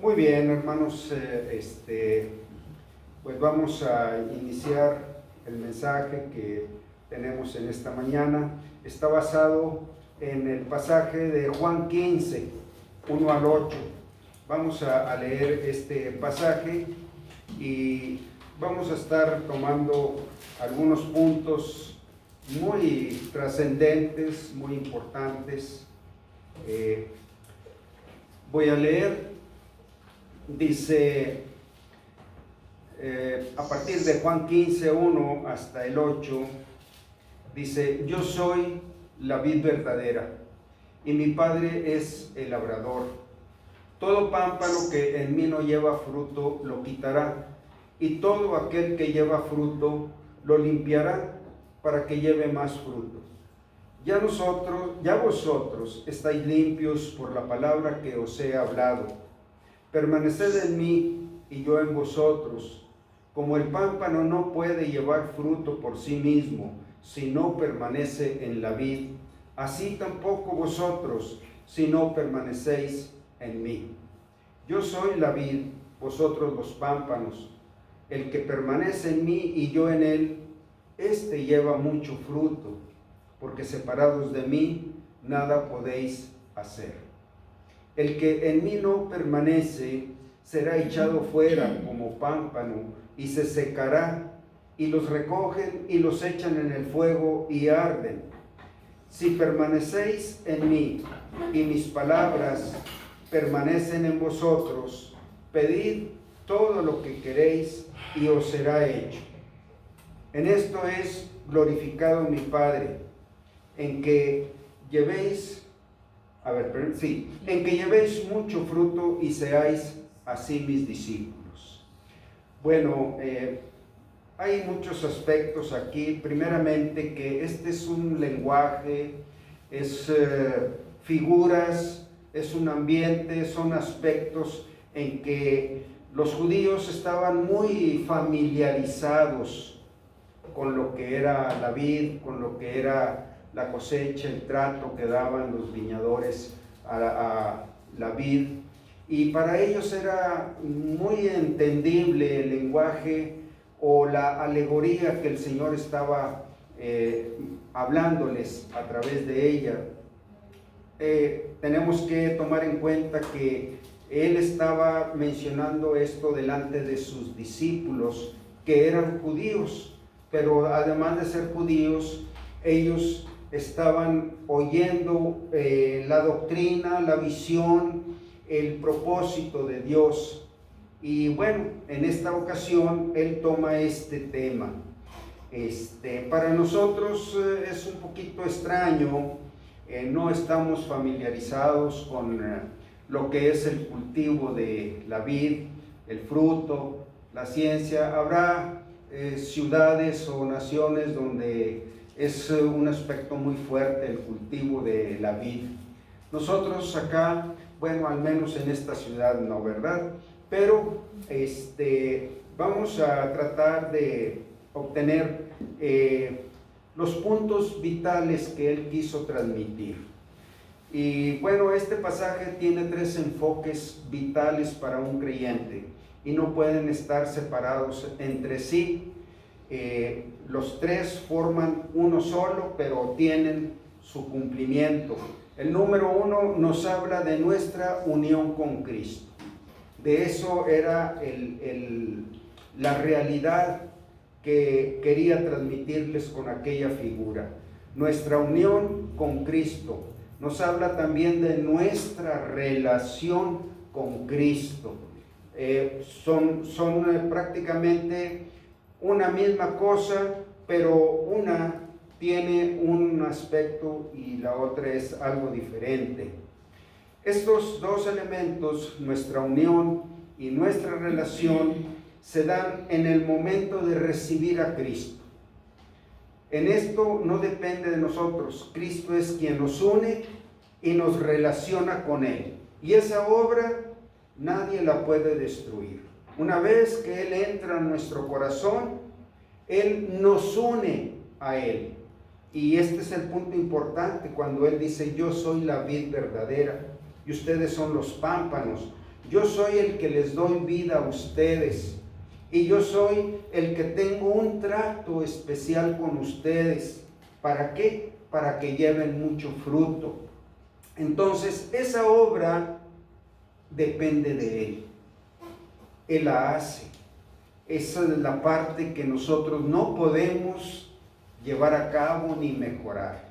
Muy bien, hermanos, pues vamos a iniciar el mensaje que tenemos en esta mañana. Está basado en el pasaje de Juan 15, 1 al 8. Vamos a leer este pasaje y vamos a estar tomando algunos puntos muy trascendentes, muy importantes. Voy a leer. Dice, a partir de Juan 15, 1 hasta el 8, dice: yo soy la vid verdadera, y mi Padre es el labrador. Todo pámpano que en mí no lleva fruto, lo quitará, y todo aquel que lleva fruto, lo limpiará, para que lleve más fruto. Ya vosotros estáis limpios por la palabra que os he hablado. Permaneced en mí y yo en vosotros. Como el pámpano no puede llevar fruto por sí mismo si no permanece en la vid, así tampoco vosotros si no permanecéis en mí. Yo soy la vid, vosotros los pámpanos. El que permanece en mí y yo en él, éste lleva mucho fruto, porque separados de mí nada podéis hacer. El que en mí no permanece será echado fuera como pámpano y se secará, y los recogen y los echan en el fuego y arden. Si permanecéis en mí y mis palabras permanecen en vosotros, pedid todo lo que queréis y os será hecho. En esto es glorificado mi Padre, en que llevéis mucho fruto y seáis así mis discípulos. Bueno, hay muchos aspectos aquí. Primeramente, que este es un lenguaje, es figuras, es un ambiente, son aspectos en que los judíos estaban muy familiarizados con lo que era la vid, con lo que era la cosecha, el trato que daban los viñadores a la vid, y para ellos era muy entendible el lenguaje o la alegoría que el Señor estaba hablándoles a través de ella. Tenemos que tomar en cuenta que Él estaba mencionando esto delante de sus discípulos, que eran judíos, pero además de ser judíos, ellos estaban oyendo la doctrina, la visión, el propósito de Dios. Y bueno, en esta ocasión Él toma este tema. Para nosotros es un poquito extraño, no estamos familiarizados con lo que es el cultivo de la vid, el fruto, la ciencia. Habrá ciudades o naciones donde es un aspecto muy fuerte el cultivo de la vid. Nosotros acá, bueno, al menos en esta ciudad no, ¿verdad? Pero vamos a tratar de obtener los puntos vitales que Él quiso transmitir. Y bueno, este pasaje tiene 3 enfoques vitales para un creyente y no pueden estar separados entre sí. Los 3 forman uno solo, pero tienen su cumplimiento. El número 1 nos habla de nuestra unión con Cristo. De eso era la realidad que quería transmitirles con aquella figura. Nuestra unión con Cristo. Nos habla también de nuestra relación con Cristo. Son prácticamente una misma cosa, pero una tiene un aspecto y la otra es algo diferente. Estos 2 elementos, nuestra unión y nuestra relación, se dan en el momento de recibir a Cristo. En esto no depende de nosotros. Cristo es quien nos une y nos relaciona con Él. Y esa obra nadie la puede destruir. Una vez que Él entra en nuestro corazón, Él nos une a Él. Y este es el punto importante cuando Él dice: yo soy la vid verdadera y ustedes son los pámpanos. Yo soy el que les doy vida a ustedes. Y yo soy el que tengo un trato especial con ustedes. ¿Para qué? Para que lleven mucho fruto. Entonces, esa obra depende de Él. Él la hace. Esa es la parte que nosotros no podemos llevar a cabo ni mejorar.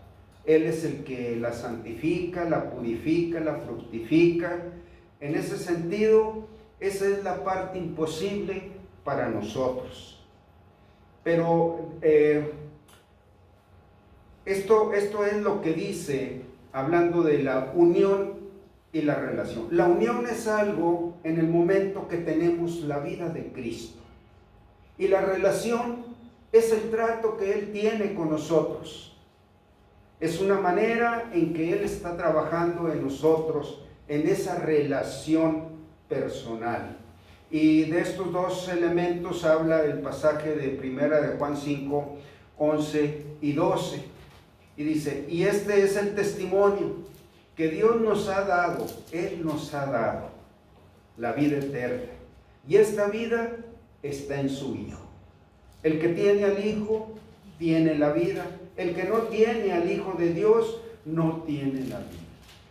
Él es el que la santifica, la purifica, la fructifica. En ese sentido, esa es la parte imposible para nosotros. Pero esto es lo que dice, hablando de la unión y la relación. La unión es algo en el momento que tenemos la vida de Cristo. Y la relación es el trato que Él tiene con nosotros. Es una manera en que Él está trabajando en nosotros, en esa relación personal. Y de estos dos elementos habla el pasaje de Primera de Juan 5, 11 y 12. Y dice, y este es el testimonio que Dios nos ha dado, Él nos ha dado la vida eterna. Y esta vida está en su Hijo. El que tiene al Hijo, tiene la vida. El que no tiene al Hijo de Dios, no tiene la vida.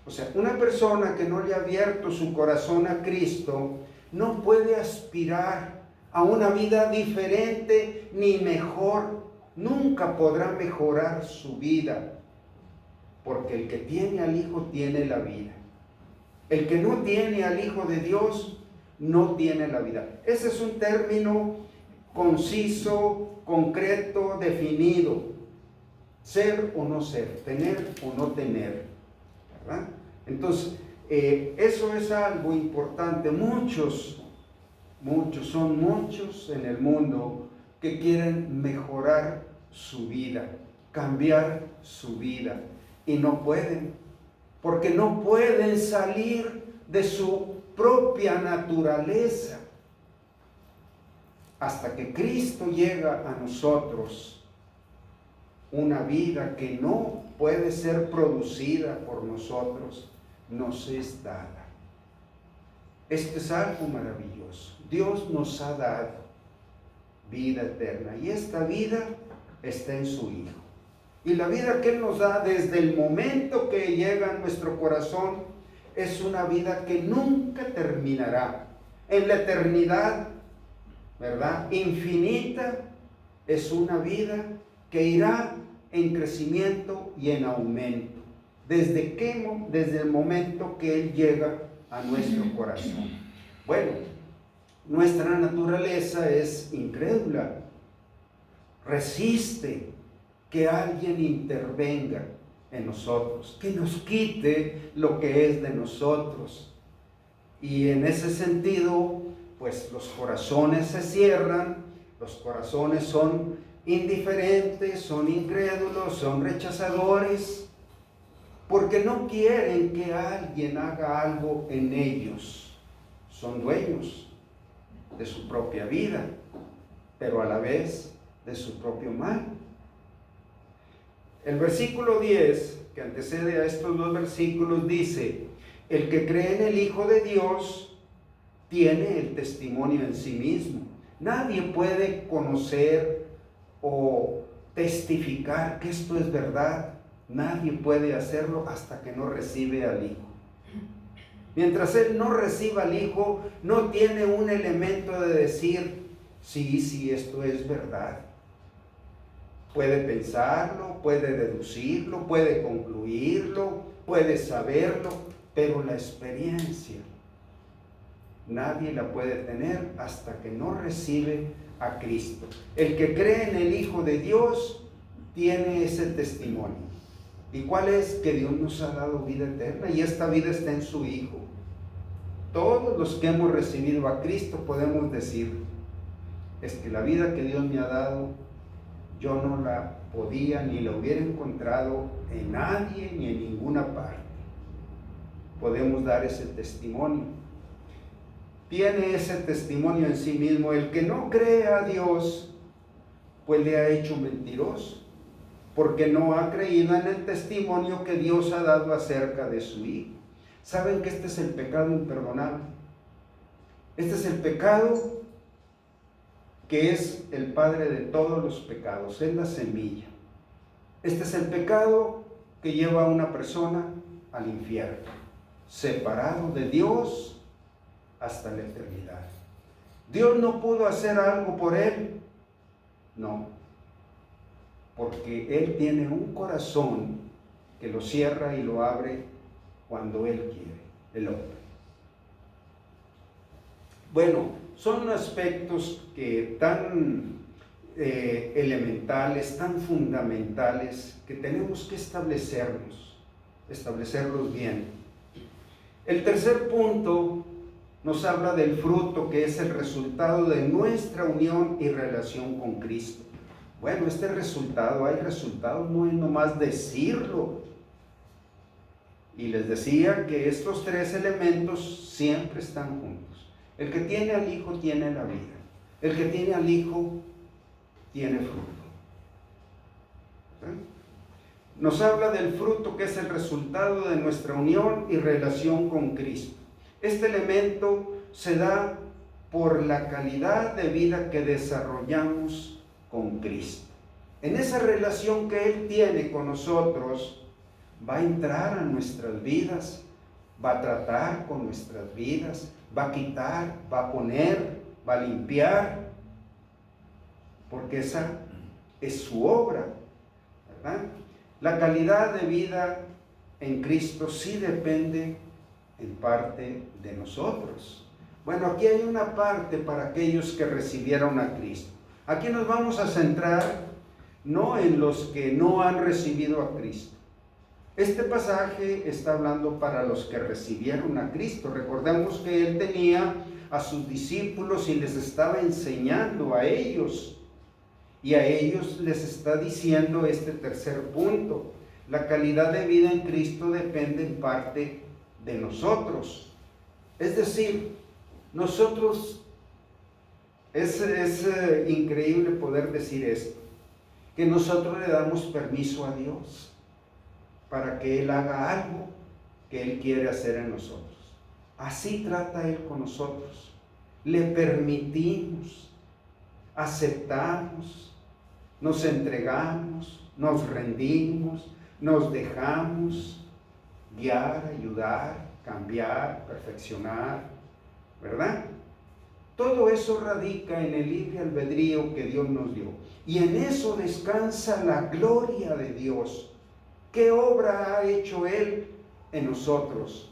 O sea, una persona que no le ha abierto su corazón a Cristo, no puede aspirar a una vida diferente ni mejor. Nunca podrá mejorar su vida, porque el que tiene al Hijo tiene la vida. El que no tiene al Hijo de Dios no tiene la vida. Ese es un término conciso, concreto, definido. Ser o no ser, tener o no tener, ¿verdad? Entonces, eso es algo importante. Son muchos en el mundo que quieren mejorar su vida, cambiar su vida, y no pueden, porque no pueden salir de su propia naturaleza. Hasta que Cristo llega a nosotros, una vida que no puede ser producida por nosotros, nos es dada. Esto es algo maravilloso. Dios nos ha dado vida eterna, y esta vida está en su Hijo. Y la vida que Él nos da desde el momento que llega a nuestro corazón es una vida que nunca terminará. En la eternidad, ¿verdad?, infinita, es una vida que irá en crecimiento y en aumento. ¿Desde qué? Desde el momento que Él llega a nuestro corazón. Bueno, nuestra naturaleza es incrédula, resiste que alguien intervenga en nosotros, que nos quite lo que es de nosotros. Y en ese sentido, pues los corazones se cierran, los corazones son indiferentes, son incrédulos, son rechazadores, porque no quieren que alguien haga algo en ellos. Son dueños de su propia vida, pero a la vez de su propio mal. El versículo 10, que antecede a estos dos versículos, dice: el que cree en el Hijo de Dios tiene el testimonio en sí mismo. Nadie puede conocer o testificar que esto es verdad. Nadie puede hacerlo hasta que no recibe al Hijo. Mientras él no reciba al Hijo, no tiene un elemento de decir, sí, esto es verdad. Puede pensarlo, puede deducirlo, puede concluirlo, puede saberlo, pero la experiencia nadie la puede tener hasta que no recibe a Cristo. El que cree en el Hijo de Dios tiene ese testimonio. ¿Y cuál es? Que Dios nos ha dado vida eterna, y esta vida está en su Hijo. Todos los que hemos recibido a Cristo podemos decir, es que la vida que Dios me ha dado, yo no la podía ni la hubiera encontrado en nadie ni en ninguna parte. Podemos dar ese testimonio. Tiene ese testimonio en sí mismo. El que no cree a Dios, pues le ha hecho mentiroso, porque no ha creído en el testimonio que Dios ha dado acerca de su Hijo. ¿Saben que este es el pecado imperdonable? Este es el pecado que es el padre de todos los pecados, es la semilla. Este es el pecado que lleva a una persona al infierno, separado de Dios hasta la eternidad. ¿Dios no pudo hacer algo por él? No, porque Él tiene un corazón que lo cierra y lo abre cuando Él quiere, el hombre. Bueno, son aspectos que tan elementales, tan fundamentales, que tenemos que establecerlos bien. El tercer punto nos habla del fruto, que es el resultado de nuestra unión y relación con Cristo. Bueno, este resultado, hay resultados, no es nomás decirlo. Y les decía que estos tres elementos siempre están juntos. El que tiene al Hijo tiene la vida. El que tiene al Hijo tiene fruto. ¿Sí? Nos habla del fruto, que es el resultado de nuestra unión y relación con Cristo. Este elemento se da por la calidad de vida que desarrollamos con Cristo. En esa relación que Él tiene con nosotros, va a entrar a nuestras vidas, va a tratar con nuestras vidas, va a quitar, va a poner, va a limpiar, porque esa es su obra, ¿verdad? La calidad de vida en Cristo sí depende en parte de nosotros. Bueno, aquí hay una parte para aquellos que recibieron a Cristo. Aquí nos vamos a centrar no en los que no han recibido a Cristo. Este pasaje está hablando para los que recibieron a Cristo. Recordemos que Él tenía a sus discípulos y les estaba enseñando a ellos. Y a ellos les está diciendo este tercer punto. La calidad de vida en Cristo depende en parte de nosotros. Es decir, nosotros, es increíble poder decir esto, que nosotros le damos permiso a Dios para que Él haga algo que Él quiere hacer en nosotros. Así trata Él con nosotros. Le permitimos, aceptamos, nos entregamos, nos rendimos, nos dejamos guiar, ayudar, cambiar, perfeccionar, ¿verdad? Todo eso radica en el libre albedrío que Dios nos dio. Y en eso descansa la gloria de Dios. ¿Qué obra ha hecho Él en nosotros?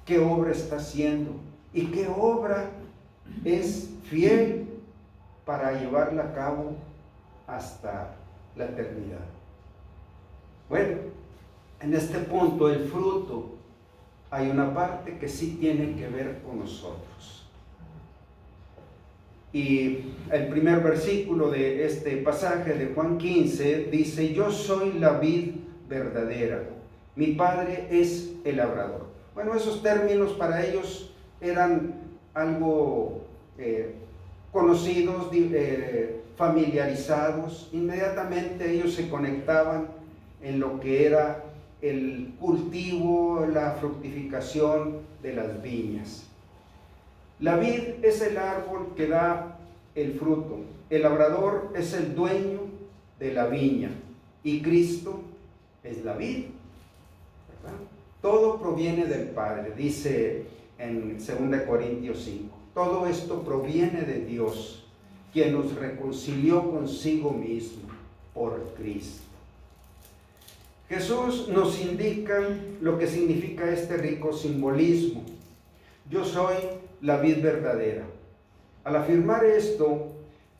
¿Qué obra está haciendo? ¿Y qué obra es fiel para llevarla a cabo hasta la eternidad? Bueno, en este punto, el fruto, hay una parte que sí tiene que ver con nosotros. Y el primer versículo de este pasaje de Juan 15 dice: yo soy la vid verdadera, mi Padre es el labrador. Bueno, esos términos para ellos eran algo conocidos, familiarizados. Inmediatamente ellos se conectaban en lo que era el cultivo, la fructificación de las viñas. La vid es el árbol que da el fruto. El labrador es el dueño de la viña. Y Cristo es la vid, ¿verdad? Todo proviene del Padre, dice en 2 Corintios 5. Todo esto proviene de Dios, quien nos reconcilió consigo mismo por Cristo. Jesús nos indica lo que significa este rico simbolismo. Yo soy la vid verdadera. Al afirmar esto,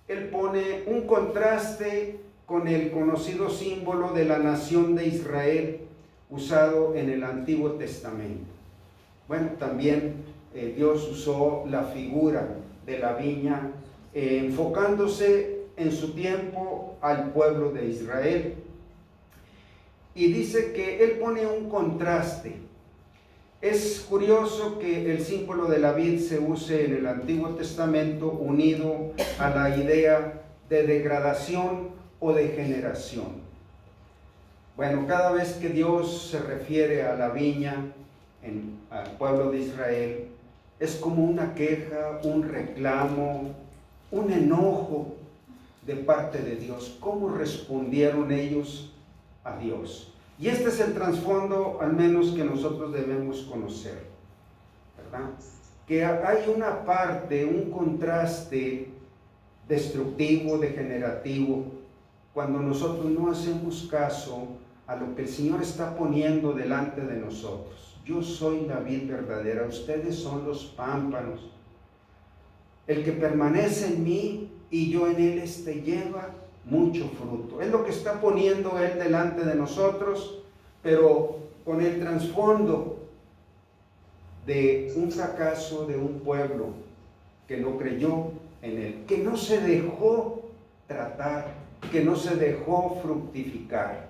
Él pone un contraste con el conocido símbolo de la nación de Israel usado en el Antiguo Testamento. Bueno, también Dios usó la figura de la viña, enfocándose en su tiempo al pueblo de Israel. Y dice que Él pone un contraste. Es curioso que el símbolo de la vid se use en el Antiguo Testamento unido a la idea de degradación o degeneración. Bueno, cada vez que Dios se refiere a la viña, al pueblo de Israel, es como una queja, un reclamo, un enojo de parte de Dios. ¿Cómo respondieron ellos a Dios? Y este es el trasfondo, al menos, que nosotros debemos conocer, ¿verdad? Que hay una parte, un contraste destructivo, degenerativo, cuando nosotros no hacemos caso a lo que el Señor está poniendo delante de nosotros. Yo soy la vid verdadera, ustedes son los pámpanos. El que permanece en mí y yo en él, lleva mucho fruto. Es lo que está poniendo Él delante de nosotros, pero con el trasfondo de un fracaso de un pueblo que no creyó en Él, que no se dejó tratar, que no se dejó fructificar,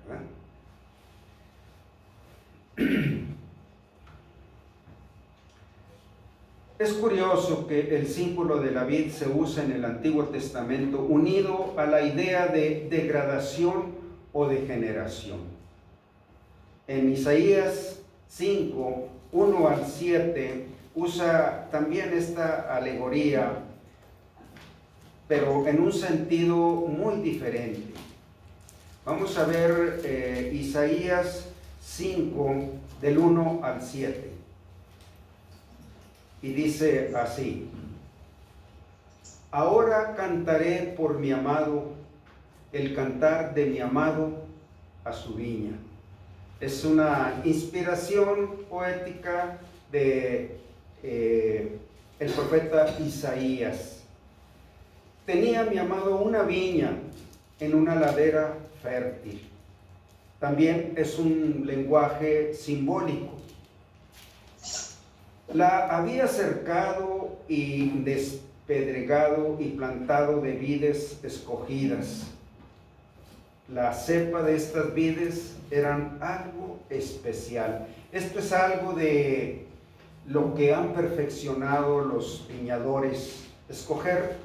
¿verdad? Es curioso que el símbolo de la vid se usa en el Antiguo Testamento unido a la idea de degradación o degeneración. En Isaías 5, 1 al 7, usa también esta alegoría, pero en un sentido muy diferente. Vamos a ver Isaías 5, del 1 al 7. Y dice así: ahora cantaré por mi amado, el cantar de mi amado a su viña. Es una inspiración poética de el profeta Isaías. Tenía mi amado una viña en una ladera fértil. También es un lenguaje simbólico. La había cercado y despedregado y plantado de vides escogidas. La cepa de estas vides eran algo especial. Esto es algo de lo que han perfeccionado los viñadores: escoger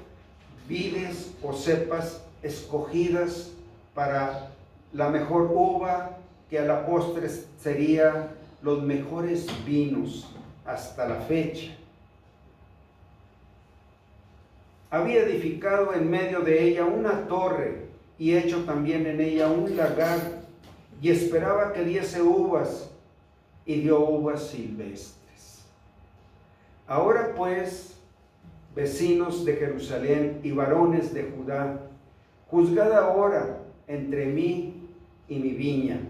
vides o cepas escogidas para la mejor uva, que a la postre sería los mejores vinos hasta la fecha. Había edificado en medio de ella una torre y hecho también en ella un lagar, y esperaba que diese uvas, y dio uvas silvestres. Ahora pues, vecinos de Jerusalén y varones de Judá, juzgad ahora entre mí y mi viña.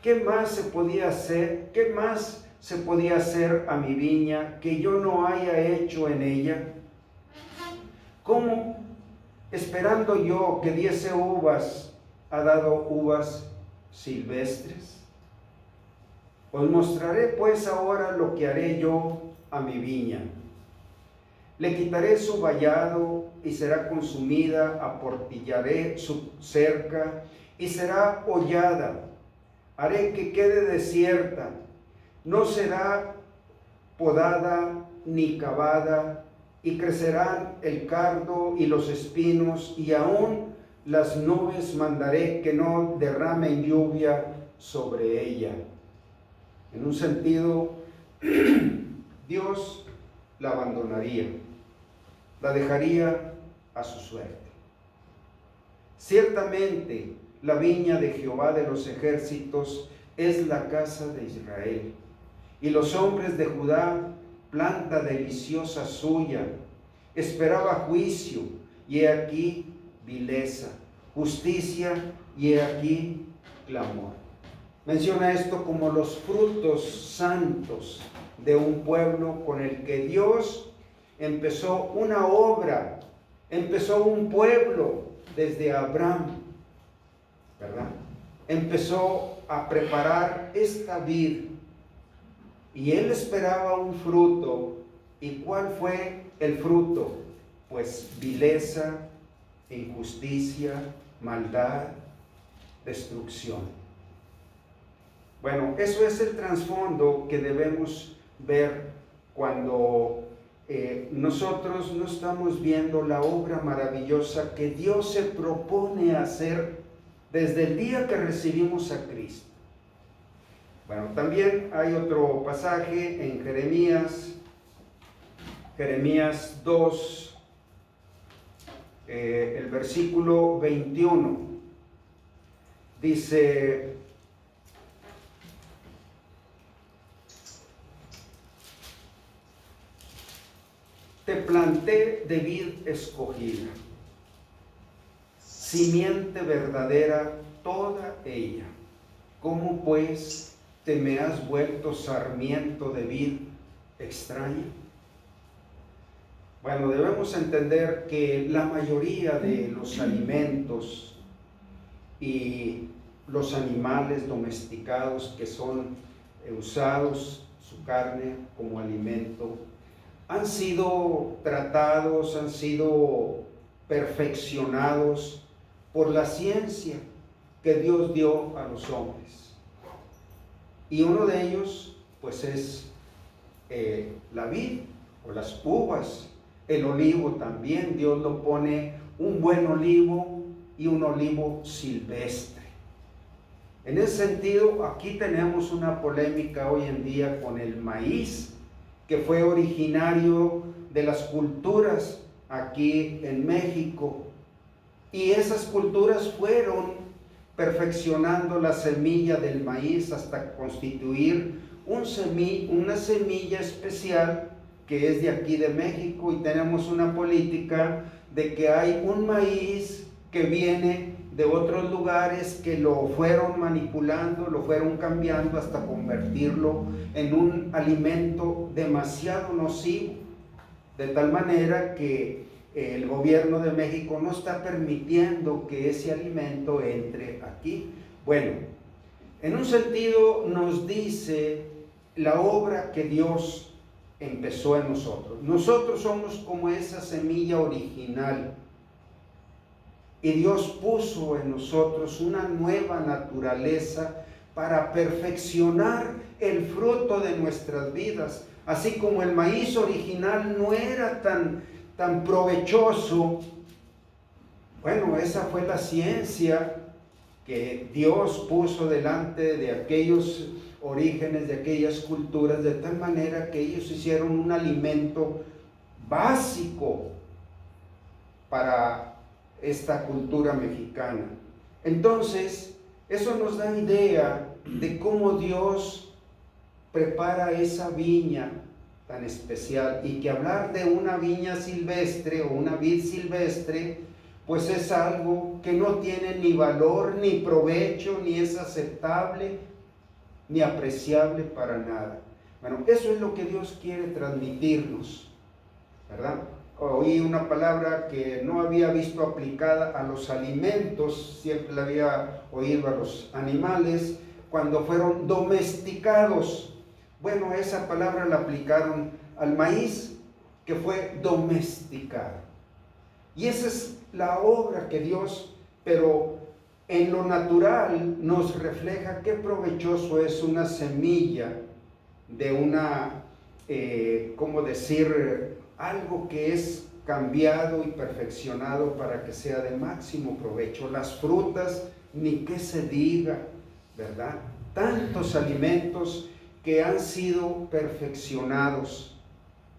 ¿Qué más se podía hacer? ¿Qué más se podía hacer a mi viña que yo no haya hecho en ella? ¿Cómo, esperando yo que diese uvas, ha dado uvas silvestres? Os mostraré pues ahora lo que haré yo a mi viña. Le quitaré su vallado y será consumida, aportillaré su cerca y será hollada. Haré que quede desierta, no será podada ni cavada, y crecerán el cardo y los espinos, y aún las nubes mandaré que no derramen lluvia sobre ella. En un sentido, Dios la abandonaría, la dejaría a su suerte. Ciertamente, la viña de Jehová de los ejércitos es la casa de Israel, y los hombres de Judá, planta deliciosa suya. Esperaba juicio, y he aquí vileza; justicia, y he aquí clamor. Menciona esto como los frutos santos de un pueblo con el que Dios empezó una obra, empezó un pueblo desde Abraham, ¿verdad? Empezó a preparar esta vid, y él esperaba un fruto. ¿Y cuál fue el fruto? Pues vileza, injusticia, maldad, destrucción. Bueno, eso es el trasfondo que debemos ver cuando nosotros no estamos viendo la obra maravillosa que Dios se propone hacer desde el día que recibimos a Cristo. Bueno, también hay otro pasaje en Jeremías 2, el versículo 21. Dice: te planté de vid escogida, simiente verdadera toda ella. ¿Cómo pues te me has vuelto sarmiento de vid extraña? Bueno, debemos entender que la mayoría de los alimentos y los animales domesticados que son usados, su carne como alimento, han sido tratados, han sido perfeccionados por la ciencia que Dios dio a los hombres. Y uno de ellos, pues, es la vid o las uvas. El olivo también, Dios lo pone un buen olivo y un olivo silvestre. En ese sentido, aquí tenemos una polémica hoy en día con el maíz, que fue originario de las culturas aquí en México. Y esas culturas fueron perfeccionando la semilla del maíz hasta constituir una semilla especial que es de aquí de México, y tenemos una política de que hay un maíz que viene de otros lugares que lo fueron manipulando, lo fueron cambiando hasta convertirlo en un alimento demasiado nocivo, de tal manera que el gobierno de México no está permitiendo que ese alimento entre aquí. Bueno, en un sentido nos dice la obra que Dios empezó en nosotros. Nosotros somos como esa semilla original, y Dios puso en nosotros una nueva naturaleza para perfeccionar el fruto de nuestras vidas. Así como el maíz original no era tan provechoso, bueno, esa fue la ciencia que Dios puso delante de aquellos orígenes, de aquellas culturas, de tal manera que ellos hicieron un alimento básico para esta cultura mexicana. Entonces, eso nos da idea de cómo Dios prepara esa viña tan especial, y que hablar de una viña silvestre o una vid silvestre, pues es algo que no tiene ni valor, ni provecho, ni es aceptable, ni apreciable para nada. Bueno, eso es lo que Dios quiere transmitirnos, ¿verdad? Oí una palabra que no había visto aplicada a los alimentos, siempre la había oído a los animales, cuando fueron domesticados. Bueno, esa palabra la aplicaron al maíz, que fue domesticado. Y esa es la obra que Dios, pero en lo natural, nos refleja qué provechoso es una semilla de una, ¿cómo decir?, algo que es cambiado y perfeccionado para que sea de máximo provecho. Las frutas, ni qué se diga, ¿verdad? Tantos alimentos que han sido perfeccionados.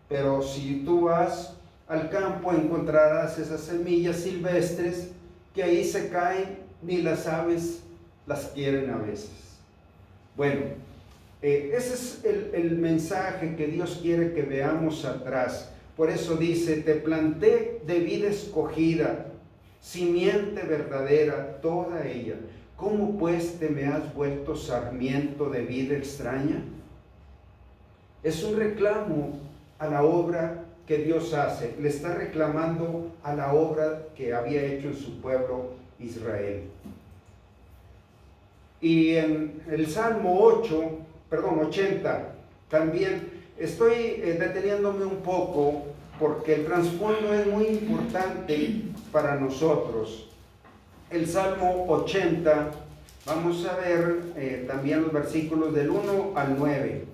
Pero si tú vas al campo, encontrarás esas semillas silvestres que ahí se caen, ni las aves las quieren a veces. Bueno, ese es el mensaje que Dios quiere que veamos atrás. Por eso dice: te planté de vid escogida, simiente verdadera toda ella. ¿Cómo pues te me has vuelto sarmiento de vid extraña? Es un reclamo a la obra que Dios hace. Le está reclamando a la obra que había hecho en su pueblo Israel. Y en el Salmo 80, también estoy deteniéndome un poco, porque el trasfondo es muy importante para nosotros. El Salmo 80, vamos a ver también los versículos del 1 al 9.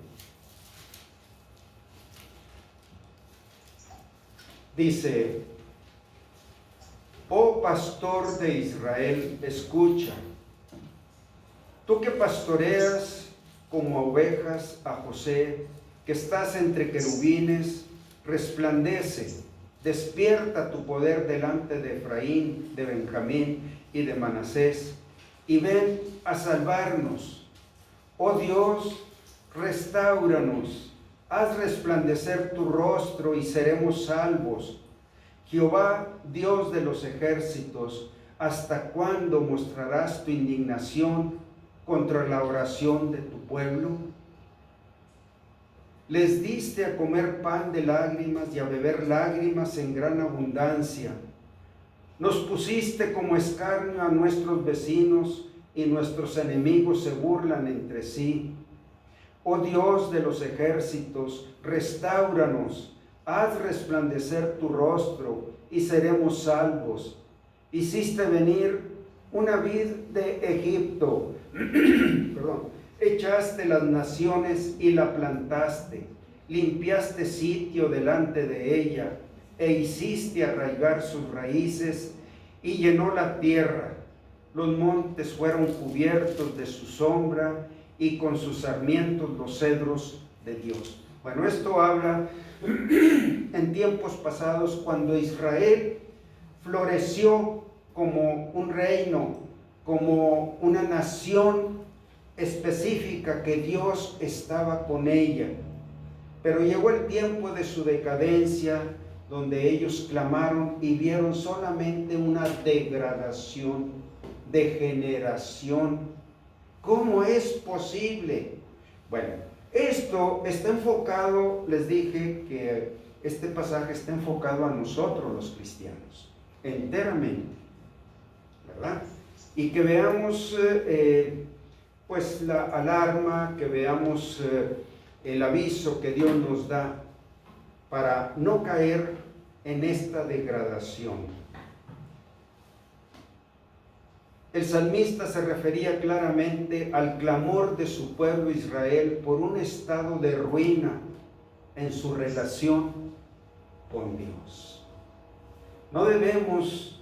Dice: oh pastor de Israel, escucha. Tú que pastoreas como ovejas a José, que estás entre querubines, resplandece, despierta tu poder delante de Efraín, de Benjamín y de Manasés, y ven a salvarnos. Oh Dios, restáuranos, haz resplandecer tu rostro y seremos salvos. Jehová, Dios de los ejércitos, ¿hasta cuándo mostrarás tu indignación contra la oración de tu pueblo? Les diste a comer pan de lágrimas y a beber lágrimas en gran abundancia. Nos pusiste como escarnio a nuestros vecinos y nuestros enemigos se burlan entre sí. Oh Dios de los ejércitos, restáuranos, haz resplandecer tu rostro y seremos salvos. Hiciste venir una vid de Egipto, echaste las naciones y la plantaste, limpiaste sitio delante de ella, e hiciste arraigar sus raíces, y llenó la tierra. Los montes fueron cubiertos de su sombra, y con sus sarmientos los cedros de Dios. Bueno, esto habla en tiempos pasados, cuando Israel floreció como un reino, como una nación específica, que Dios estaba con ella. Pero llegó el tiempo de su decadencia, donde ellos clamaron y vieron solamente una degradación, degeneración. ¿Cómo es posible? Bueno, esto está enfocado, les dije que este pasaje está enfocado a nosotros los cristianos, enteramente, ¿verdad? Y que veamos pues la alarma, que veamos el aviso que Dios nos da para no caer en esta degradación. El salmista se refería claramente al clamor de su pueblo Israel por un estado de ruina en su relación con Dios. No debemos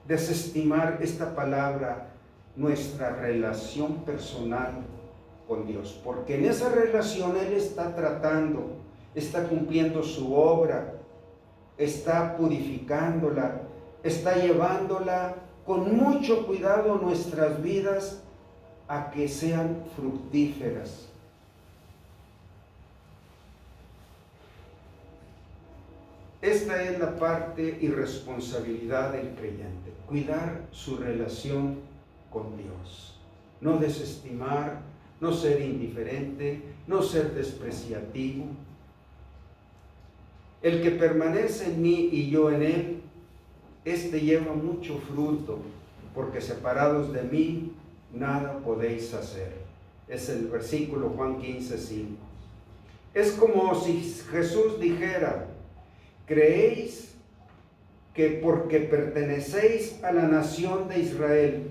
desestimar esta palabra, nuestra relación personal con Dios, porque en esa relación Él está tratando, está cumpliendo su obra, está purificándola, está llevándola con mucho cuidado nuestras vidas a que sean fructíferas. Esta es la parte y responsabilidad del creyente, cuidar su relación con Dios, no desestimar, no ser indiferente, no ser despreciativo. El que permanece en mí y yo en él, este lleva mucho fruto, porque separados de mí nada podéis hacer. Es el versículo Juan 15:5. Es como si Jesús dijera: ¿creéis que porque pertenecéis a la nación de Israel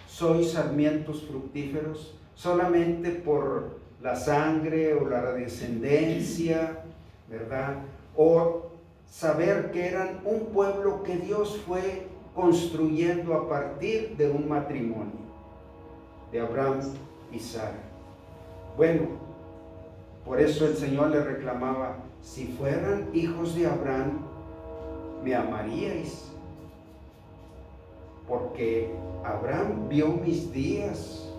sois sarmientos fructíferos solamente por la sangre o la descendencia, ¿verdad? O saber que eran un pueblo que Dios fue construyendo a partir de un matrimonio de Abraham y Sara. Bueno, por eso el Señor le reclamaba: si fueran hijos de Abraham, me amaríais, porque Abraham vio mis días.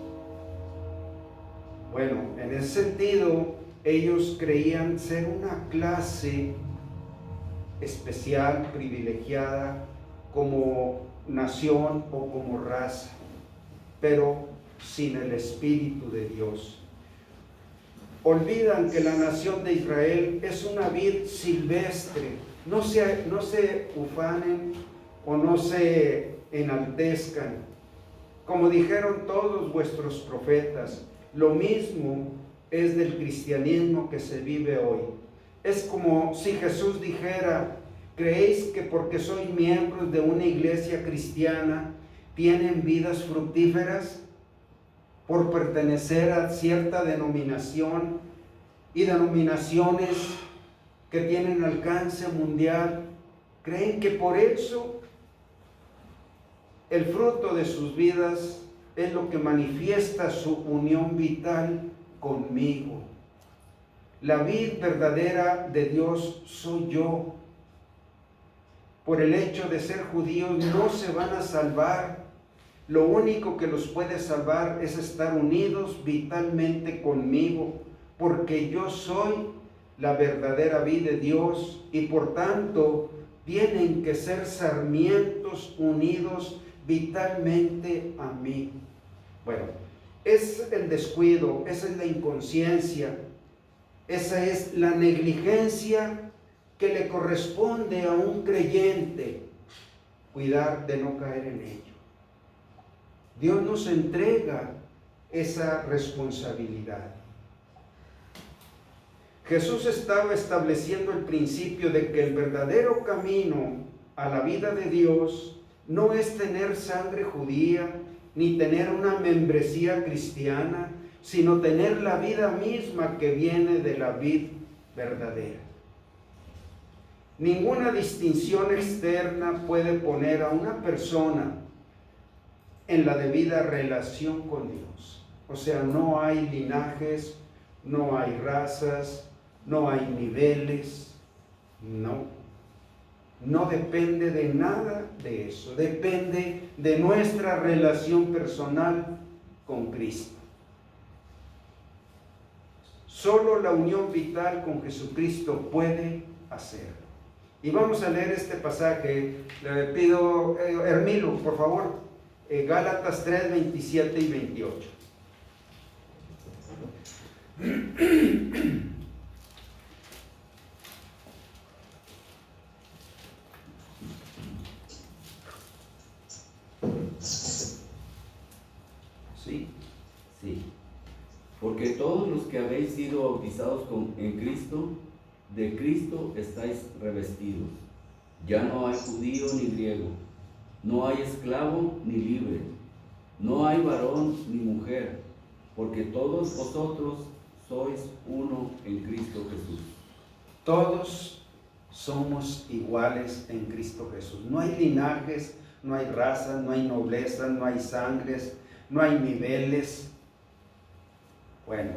Bueno, en ese sentido, ellos creían ser una clase especial, privilegiada, como nación o como raza, pero sin el Espíritu de Dios. Olvidan que la nación de Israel es una vid silvestre. No se ufanen o no se enaltezcan. Como dijeron todos vuestros profetas, lo mismo es del cristianismo que se vive hoy. Es como si Jesús dijera: ¿creéis que porque sois miembros de una iglesia cristiana tienen vidas fructíferas por pertenecer a cierta denominación y denominaciones que tienen alcance mundial? ¿Creen que por eso el fruto de sus vidas es lo que manifiesta su unión vital conmigo. La vid verdadera de Dios soy yo. Por el hecho de ser judíos no se van a salvar. Lo único que los puede salvar es estar unidos vitalmente conmigo, porque yo soy la verdadera vid de Dios y por tanto tienen que ser sarmientos unidos vitalmente a mí. Bueno, es el descuido, esa es la inconsciencia, esa es la negligencia que le corresponde a un creyente, cuidar de no caer en ello. Dios nos entrega esa responsabilidad. Jesús estaba estableciendo el principio de que el verdadero camino a la vida de Dios no es tener sangre judía, ni tener una membresía cristiana, sino tener la vida misma que viene de la vid verdadera. Ninguna distinción externa puede poner a una persona en la debida relación con Dios. O sea, no hay linajes, no hay razas, no hay niveles, no depende de nada de eso, depende de nuestra relación personal con Cristo. Solo la unión vital con Jesucristo puede hacerlo. Y vamos a leer este pasaje. Le pido, Hermilo, por favor, Gálatas 3, 27 y 28. Sí. Porque todos los que habéis sido bautizados en Cristo, de Cristo estáis revestidos. Ya no hay judío ni griego, no hay esclavo ni libre, no hay varón ni mujer, porque todos vosotros sois uno en Cristo Jesús. Todos somos iguales en Cristo Jesús. No hay linajes, no hay razas, no hay noblezas, no hay sangres, no hay niveles. Bueno,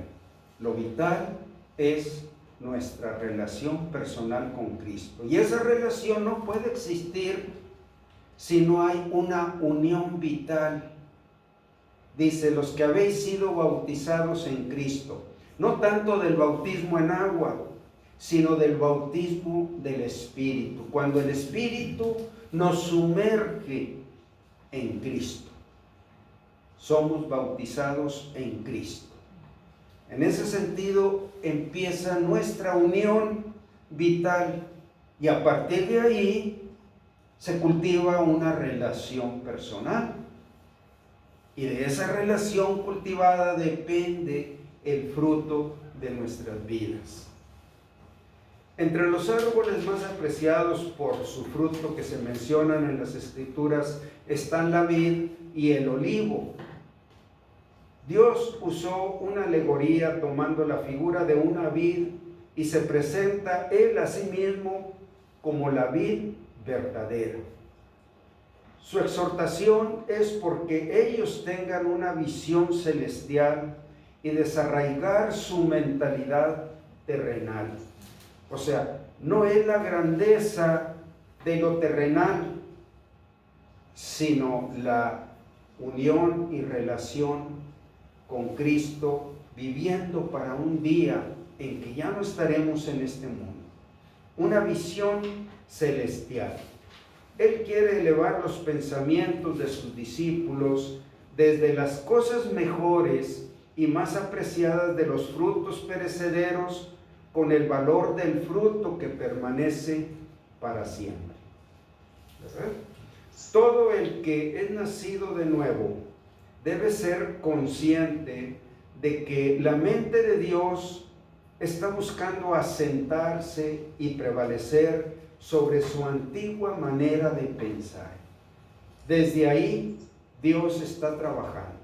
lo vital es nuestra relación personal con Cristo. Y esa relación no puede existir si no hay una unión vital. Dice, los que habéis sido bautizados en Cristo, no tanto del bautismo en agua, sino del bautismo del Espíritu. Cuando el Espíritu nos sumerge en Cristo, somos bautizados en Cristo. En ese sentido empieza nuestra unión vital y a partir de ahí se cultiva una relación personal. Y de esa relación cultivada depende el fruto de nuestras vidas. Entre los árboles más apreciados por su fruto que se mencionan en las Escrituras están la vid y el olivo. Dios usó una alegoría tomando la figura de una vid y se presenta Él a sí mismo como la vid verdadera. Su exhortación es porque ellos tengan una visión celestial y desarraigar su mentalidad terrenal. O sea, no es la grandeza de lo terrenal, sino la unión y relación con Cristo, viviendo para un día en que ya no estaremos en este mundo. Una visión celestial. Él quiere elevar los pensamientos de sus discípulos desde las cosas mejores y más apreciadas de los frutos perecederos con el valor del fruto que permanece para siempre. ¿Verdad? Todo el que es nacido de nuevo debe ser consciente de que la mente de Dios está buscando asentarse y prevalecer sobre su antigua manera de pensar. Desde ahí Dios está trabajando.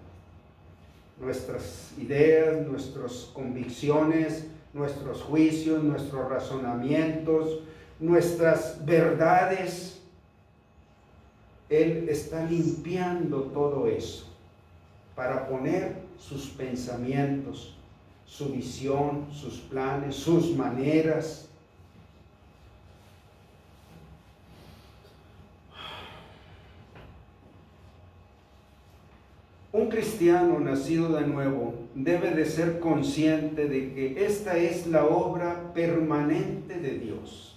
Nuestras ideas, nuestras convicciones, nuestros juicios, nuestros razonamientos, nuestras verdades, Él está limpiando todo eso para poner sus pensamientos, su visión, sus planes, sus maneras. Un cristiano nacido de nuevo debe de ser consciente de que esta es la obra permanente de Dios.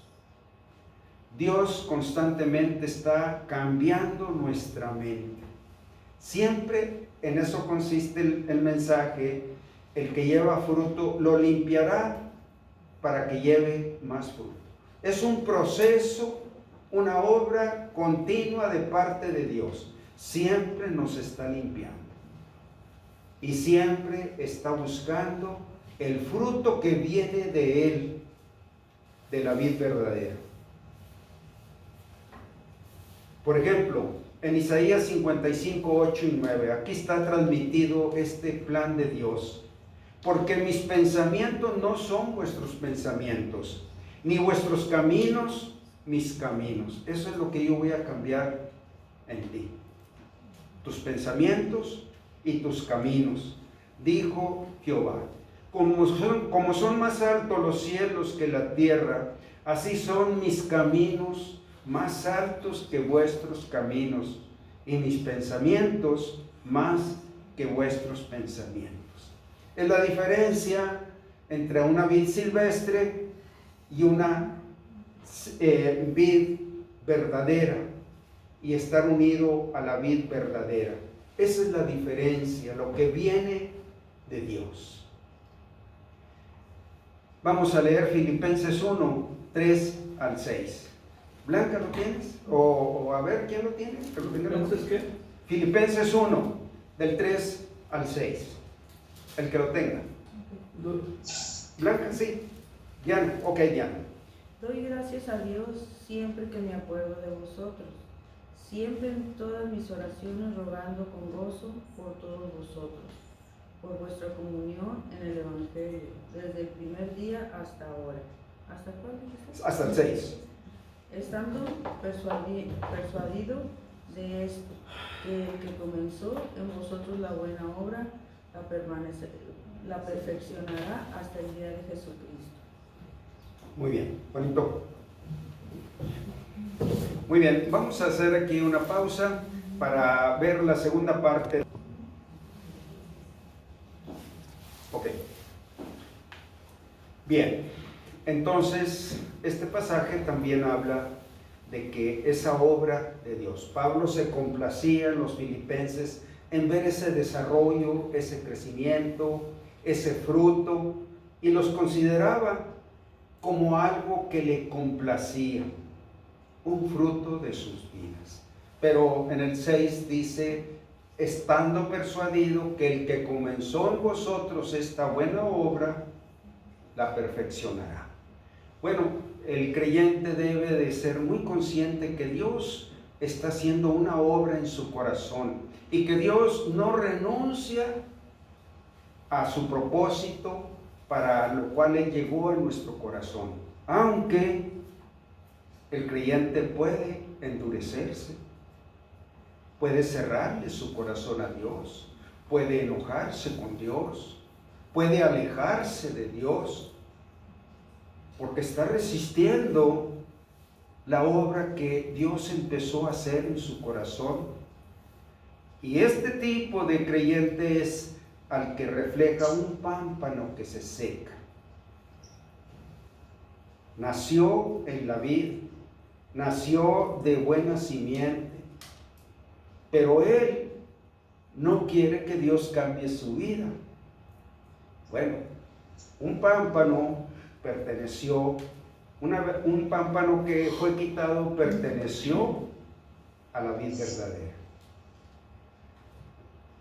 Dios constantemente está cambiando nuestra mente. Siempre en eso consiste el mensaje: el que lleva fruto lo limpiará para que lleve más fruto. Es un proceso, una obra continua de parte de Dios. Siempre nos está limpiando y siempre está buscando el fruto que viene de Él, de la vid verdadera. Por ejemplo, en Isaías 55, 8 y 9, aquí está transmitido este plan de Dios. Porque mis pensamientos no son vuestros pensamientos, ni vuestros caminos mis caminos. Eso es lo que yo voy a cambiar en ti. Tus pensamientos y tus caminos, dijo Jehová. Como son más altos los cielos que la tierra, así son mis caminos más altos que vuestros caminos, y mis pensamientos más que vuestros pensamientos. Es la diferencia entre una vid silvestre y una vid verdadera, y estar unido a la vid verdadera. Esa es la diferencia, lo que viene de Dios. Vamos a leer Filipenses 1, 3 al 6. Blanca, ¿lo tienes? O a ver, ¿quién lo tiene? ¿Filipenses qué? Filipenses 1, del 3 al 6. El que lo tenga. Blanca, sí. Diana, ok, Diana. Doy gracias a Dios siempre que me acuerdo de vosotros, siempre en todas mis oraciones rogando con gozo por todos vosotros, por vuestra comunión en el Evangelio, desde el primer día hasta ahora. ¿Hasta cuándo? Hasta el 6. Estando persuadido de esto, que el que comenzó en vosotros la buena obra, la perfeccionará hasta el día de Jesucristo. Muy bien, bonito. Muy bien, vamos a hacer aquí una pausa para ver la segunda parte. Ok. Bien, entonces este pasaje también habla de que esa obra de Dios. Pablo se complacía en los filipenses en ver ese desarrollo, ese crecimiento, ese fruto, y los consideraba como algo que le complacía, un fruto de sus vidas. Pero en el 6 dice: estando persuadido que el que comenzó en vosotros esta buena obra, la perfeccionará. Bueno, el creyente debe de ser muy consciente que Dios está haciendo una obra en su corazón y que Dios no renuncia a su propósito para lo cual Él llegó en nuestro corazón, aunque el creyente puede endurecerse, puede cerrarle su corazón a Dios, puede enojarse con Dios, puede alejarse de Dios, porque está resistiendo la obra que Dios empezó a hacer en su corazón. Y este tipo de creyente es al que refleja un pámpano que se seca. Nació en la vid, nació de buena simiente, pero él no quiere que Dios cambie su vida. Bueno, un pámpano perteneció, un pámpano que fue quitado perteneció a la vid verdadera.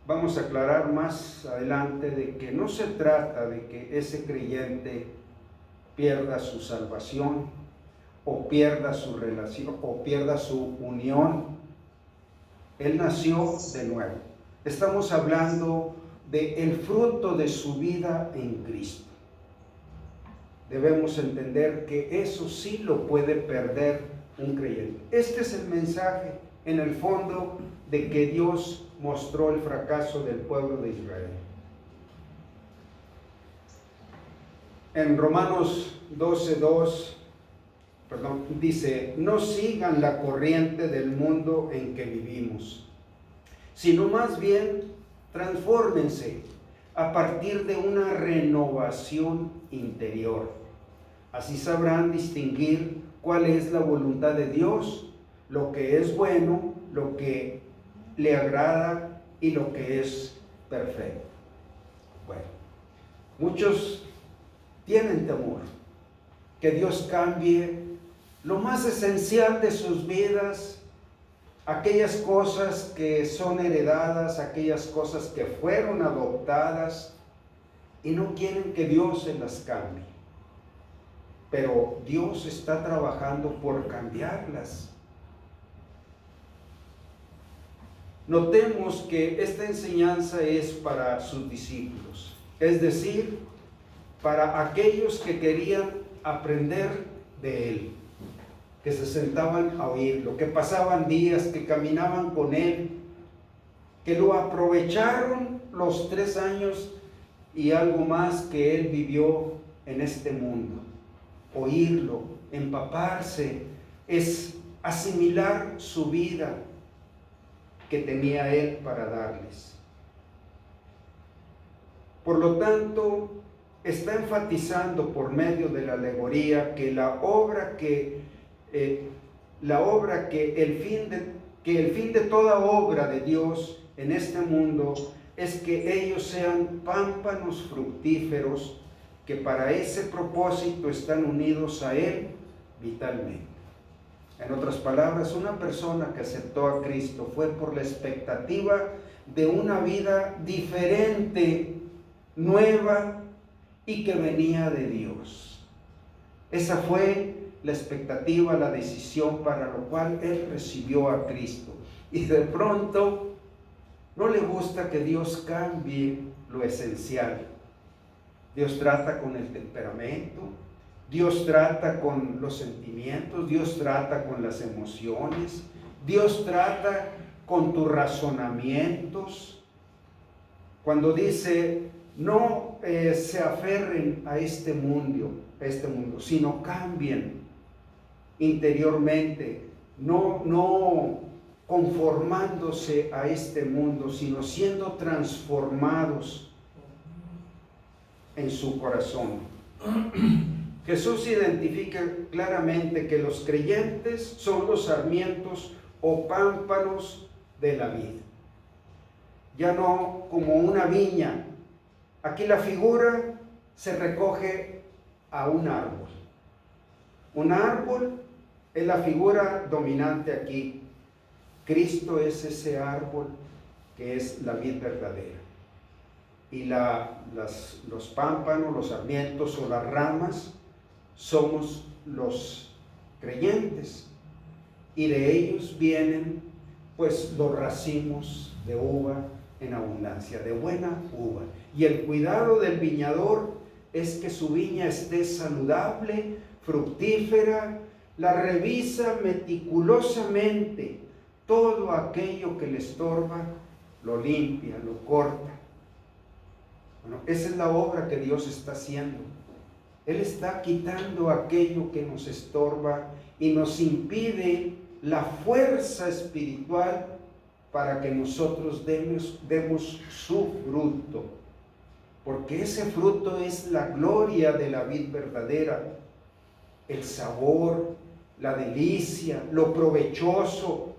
Vamos a aclarar más adelante de que no se trata de que ese creyente pierda su salvación o pierda su relación o pierda su unión. Él nació de nuevo. Estamos hablando del fruto de su vida en Cristo. Debemos entender que eso sí lo puede perder un creyente. Este es el mensaje en el fondo de que Dios mostró el fracaso del pueblo de Israel. En Romanos 12:2, dice: no sigan la corriente del mundo en que vivimos, sino más bien transfórmense a partir de una renovación interior. Así sabrán distinguir cuál es la voluntad de Dios, lo que es bueno, lo que le agrada y lo que es perfecto. Bueno, muchos tienen temor que Dios cambie lo más esencial de sus vidas, aquellas cosas que son heredadas, aquellas cosas que fueron adoptadas, y no quieren que Dios se las cambie. Pero Dios está trabajando por cambiarlas. Notemos que esta enseñanza es para sus discípulos, es decir, para aquellos que querían aprender de Él, que se sentaban a oírlo, que pasaban días, que caminaban con Él, que lo aprovecharon los 3 años y algo más que Él vivió en este mundo. Oírlo, empaparse, es asimilar su vida que tenía Él para darles. Por lo tanto, está enfatizando por medio de la alegoría que el fin de toda obra de Dios en este mundo es que ellos sean pámpanos fructíferos, que para ese propósito están unidos a Él vitalmente. En otras palabras, una persona que aceptó a Cristo fue por la expectativa de una vida diferente, nueva y que venía de Dios. Esa fue la expectativa, la decisión para lo cual Él recibió a Cristo. Y de pronto no le gusta que Dios cambie lo esencial. Dios trata con el temperamento, Dios trata con los sentimientos, Dios trata con las emociones, Dios trata con tus razonamientos. Cuando dice, no se aferren a este mundo, sino cambien interiormente, no conformándose a este mundo, sino siendo transformados en su corazón. Jesús identifica claramente que los creyentes son los sarmientos o pámpanos de la vida. Ya no como una viña. Aquí la figura se recoge a un árbol. Un árbol es la figura dominante aquí. Cristo es ese árbol que es la vid verdadera. Y los pámpanos, los sarmientos o las ramas somos los creyentes. Y de ellos vienen pues los racimos de uva en abundancia, de buena uva. Y el cuidado del viñador es que su viña esté saludable, fructífera, la revisa meticulosamente, todo aquello que le estorba lo limpia, lo corta. Bueno, esa es la obra que Dios está haciendo. Él está quitando aquello que nos estorba y nos impide la fuerza espiritual para que nosotros demos su fruto. Porque ese fruto es la gloria de la vid verdadera, el sabor, la delicia, lo provechoso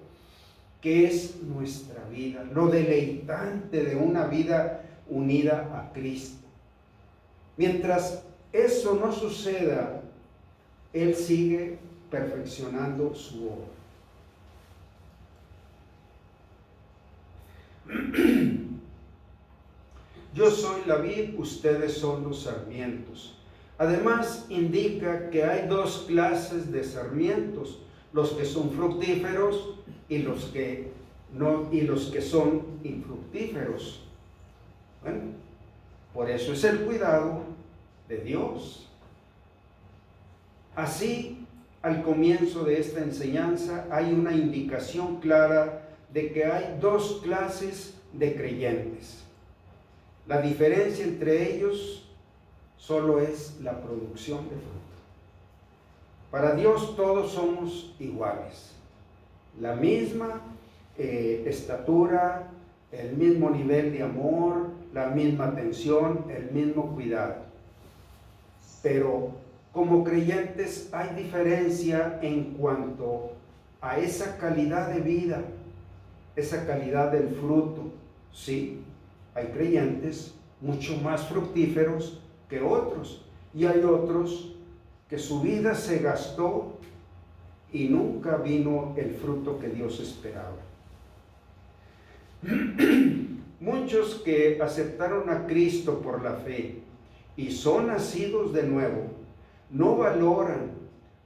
que es nuestra vida, lo deleitante de una vida unida a Cristo. Mientras eso no suceda, Él sigue perfeccionando su obra. Yo soy la vid, ustedes son los sarmientos. Además, indica que hay 2 clases de sarmientos: los que son fructíferos y los que son infructíferos. Bueno, por eso es el cuidado de Dios. Así, al comienzo de esta enseñanza hay una indicación clara de que hay dos clases de creyentes. La diferencia entre ellos solo es la producción de fruto. Para Dios todos somos iguales, la misma estatura, el mismo nivel de amor, la misma atención, el mismo cuidado. Pero como creyentes hay diferencia en cuanto a esa calidad de vida, esa calidad del fruto. Sí, hay creyentes mucho más fructíferos que otros, y hay otros que su vida se gastó y nunca vino el fruto que Dios esperaba. Muchos que aceptaron a Cristo por la fe y son nacidos de nuevo, no valoran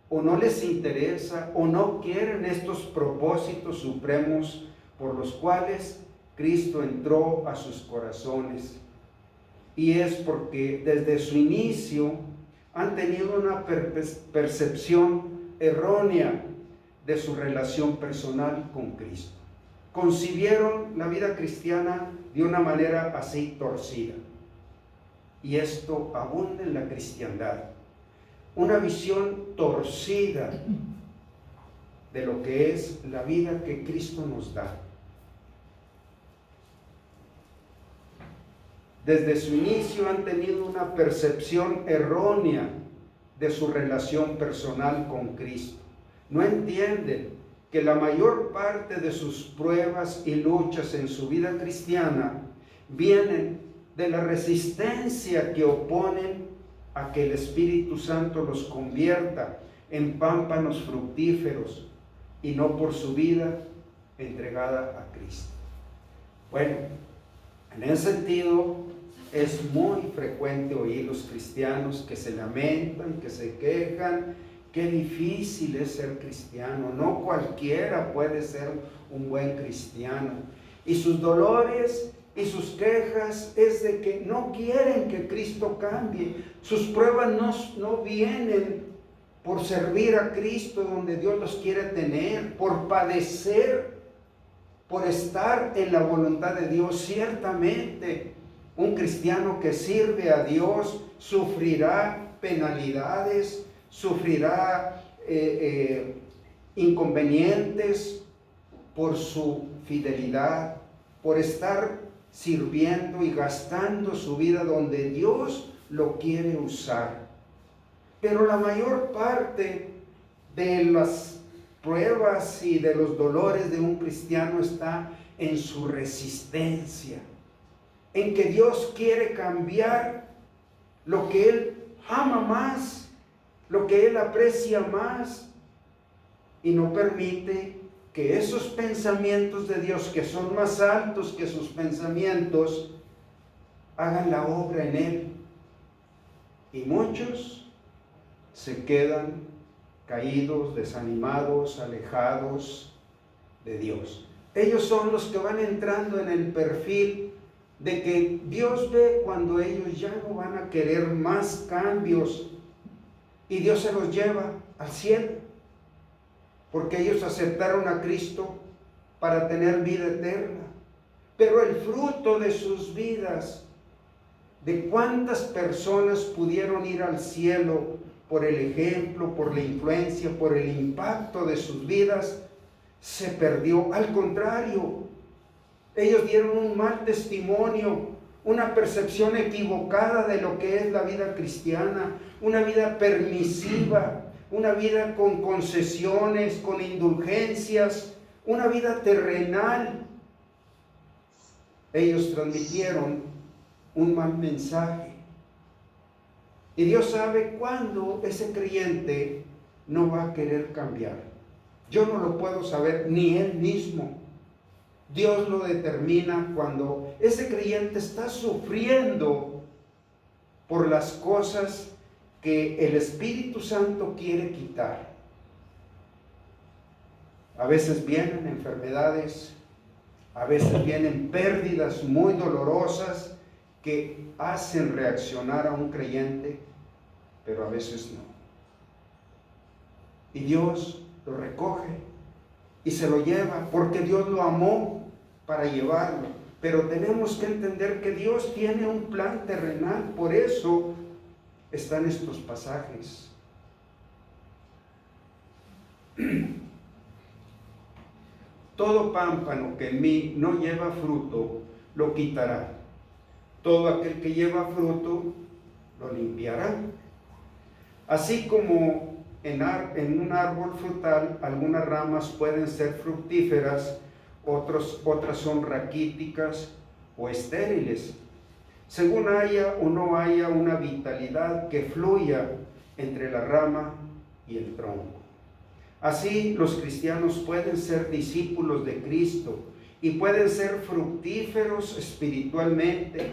o no les interesa o no quieren estos propósitos supremos por los cuales Cristo entró a sus corazones. Y es porque desde su inicio han tenido una percepción errónea de su relación personal con Cristo. Concibieron la vida cristiana de una manera así torcida. Y esto abunda en la cristiandad. Una visión torcida de lo que es la vida que Cristo nos da. Desde su inicio han tenido una percepción errónea de su relación personal con Cristo. No entienden que la mayor parte de sus pruebas y luchas en su vida cristiana vienen de la resistencia que oponen a que el Espíritu Santo los convierta en pámpanos fructíferos y no por su vida entregada a Cristo. Bueno, en ese sentido, es muy frecuente oír los cristianos que se lamentan, que se quejan. Qué difícil es ser cristiano. No cualquiera puede ser un buen cristiano. Y sus dolores y sus quejas es de que no quieren que Cristo cambie. Sus pruebas no vienen por servir a Cristo donde Dios los quiere tener, por padecer, por estar en la voluntad de Dios. Ciertamente, un cristiano que sirve a Dios sufrirá penalidades, sufrirá inconvenientes por su fidelidad, por estar sirviendo y gastando su vida donde Dios lo quiere usar. Pero la mayor parte de las pruebas y de los dolores de un cristiano está en su resistencia, en que Dios quiere cambiar lo que Él ama más, lo que Él aprecia más, y no permite que esos pensamientos de Dios, que son más altos que sus pensamientos, hagan la obra en Él. Y muchos se quedan caídos, desanimados, alejados de Dios. Ellos son los que van entrando en el perfil de que Dios ve cuando ellos ya no van a querer más cambios y Dios se los lleva al cielo, porque ellos aceptaron a Cristo para tener vida eterna. Pero el fruto de sus vidas, de cuántas personas pudieron ir al cielo por el ejemplo, por la influencia, por el impacto de sus vidas, se perdió. Al contrario, ellos dieron un mal testimonio, una percepción equivocada de lo que es la vida cristiana, una vida permisiva, una vida con concesiones, con indulgencias, una vida terrenal. Ellos transmitieron un mal mensaje. Y Dios sabe cuándo ese creyente no va a querer cambiar. Yo no lo puedo saber, ni él mismo. Dios lo determina cuando ese creyente está sufriendo por las cosas que el Espíritu Santo quiere quitar. A veces vienen enfermedades, a veces vienen pérdidas muy dolorosas que hacen reaccionar a un creyente, pero a veces no. Y Dios lo recoge y se lo lleva, porque Dios lo amó para llevarlo. Pero tenemos que entender que Dios tiene un plan terrenal, por eso están estos pasajes. Todo pámpano que en mí no lleva fruto, lo quitará. Todo aquel que lleva fruto, lo limpiará. Así como en un árbol frutal, algunas ramas pueden ser fructíferas, otras son raquíticas o estériles, según haya o no haya una vitalidad que fluya entre la rama y el tronco. Así los cristianos pueden ser discípulos de Cristo y pueden ser fructíferos espiritualmente,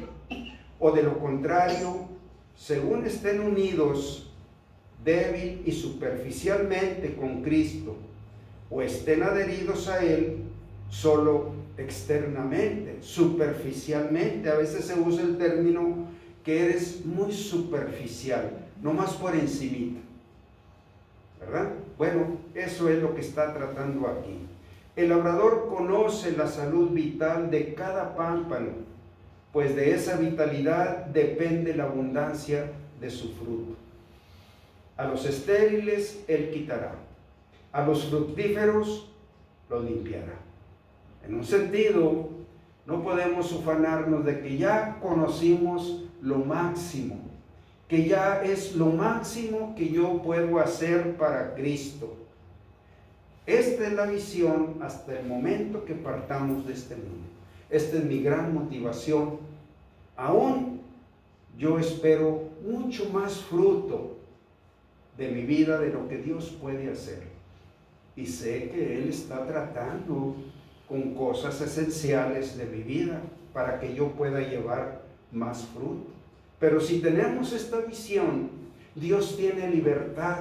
o de lo contrario, según estén unidos débil y superficialmente con Cristo, o estén adheridos a Él solo externamente, superficialmente. A veces se usa el término que eres muy superficial, nomás por encimita, ¿verdad? Bueno, eso es lo que está tratando aquí. El labrador conoce la salud vital de cada pámpano, pues de esa vitalidad depende la abundancia de su fruto. A los estériles Él quitará, a los fructíferos los limpiará. En un sentido, no podemos ufanarnos de que ya conocimos lo máximo, que ya es lo máximo que yo puedo hacer para Cristo. Esta es la visión hasta el momento que partamos de este mundo. Esta es mi gran motivación. Aún yo espero mucho más fruto de mi vida de lo que Dios puede hacer. Y sé que Él está tratando con cosas esenciales de mi vida para que yo pueda llevar más fruto. Pero si tenemos esta visión, Dios tiene libertad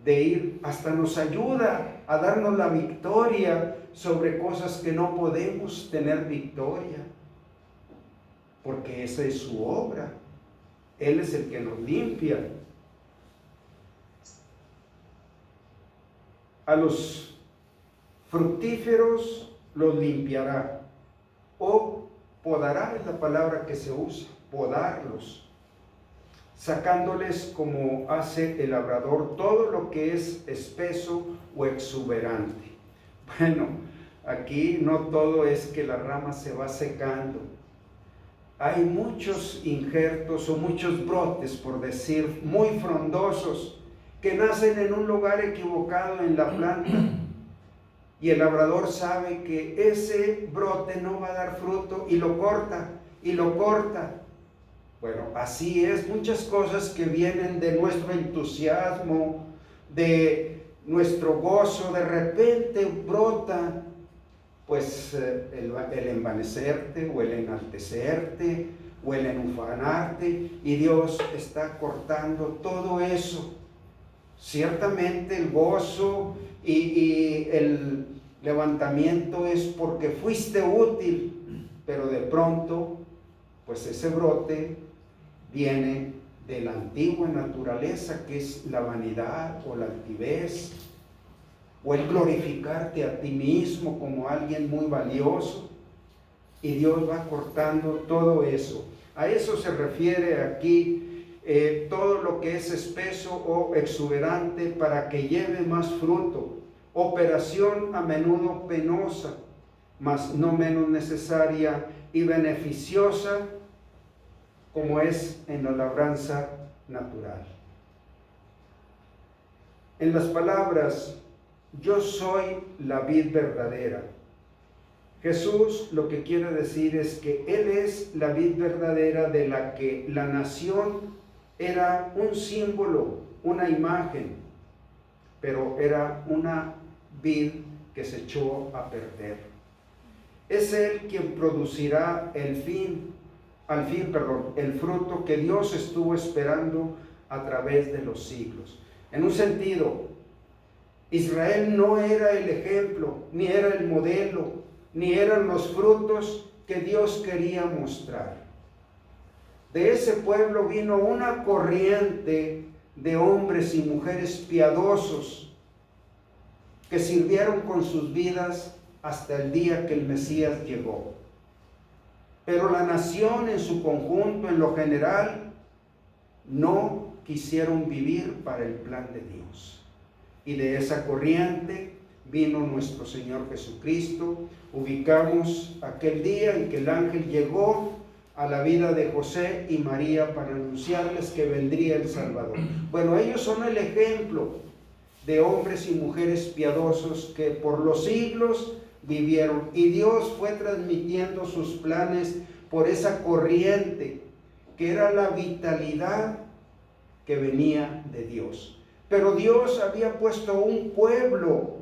de ir, hasta nos ayuda a darnos la victoria sobre cosas que no podemos tener victoria, porque esa es su obra. Él es el que nos limpia. A los fructíferos los limpiará, o podará es la palabra que se usa, podarlos, sacándoles como hace el labrador todo lo que es espeso o exuberante. Bueno, aquí no todo es que la rama se va secando. Hay muchos injertos o muchos brotes, por decir, muy frondosos, que nacen en un lugar equivocado en la planta. Y el labrador sabe que ese brote no va a dar fruto y lo corta, y lo corta. Bueno, así es, muchas cosas que vienen de nuestro entusiasmo, de nuestro gozo, de repente brota, pues el envanecerte, o el enaltecerte, o el ufanarte, y Dios está cortando todo eso. Ciertamente el gozo y el levantamiento es porque fuiste útil, pero de pronto, pues ese brote viene de la antigua naturaleza, que es la vanidad o la altivez, o el glorificarte a ti mismo como alguien muy valioso, y Dios va cortando todo eso. A eso se refiere aquí todo lo que es espeso o exuberante para que lleve más fruto. Operación a menudo penosa, mas no menos necesaria y beneficiosa, como es en la labranza natural. En las palabras, yo soy la vid verdadera, Jesús lo que quiere decir es que Él es la vid verdadera de la que la nación era un símbolo, una imagen, pero era una vid que se echó a perder. Es Él quien producirá el fruto que Dios estuvo esperando a través de los siglos. En un sentido, Israel no era el ejemplo, ni era el modelo, ni eran los frutos que Dios quería mostrar. De ese pueblo vino una corriente de hombres y mujeres piadosos que sirvieron con sus vidas hasta el día que el Mesías llegó. Pero la nación en su conjunto, en lo general, no quisieron vivir para el plan de Dios. Y de esa corriente vino nuestro Señor Jesucristo. Ubicamos aquel día en que el ángel llegó a la vida de José y María para anunciarles que vendría el Salvador. Bueno, ellos son el ejemplo de hombres y mujeres piadosos que por los siglos vivieron, y Dios fue transmitiendo sus planes por esa corriente que era la vitalidad que venía de Dios. Pero Dios había puesto un pueblo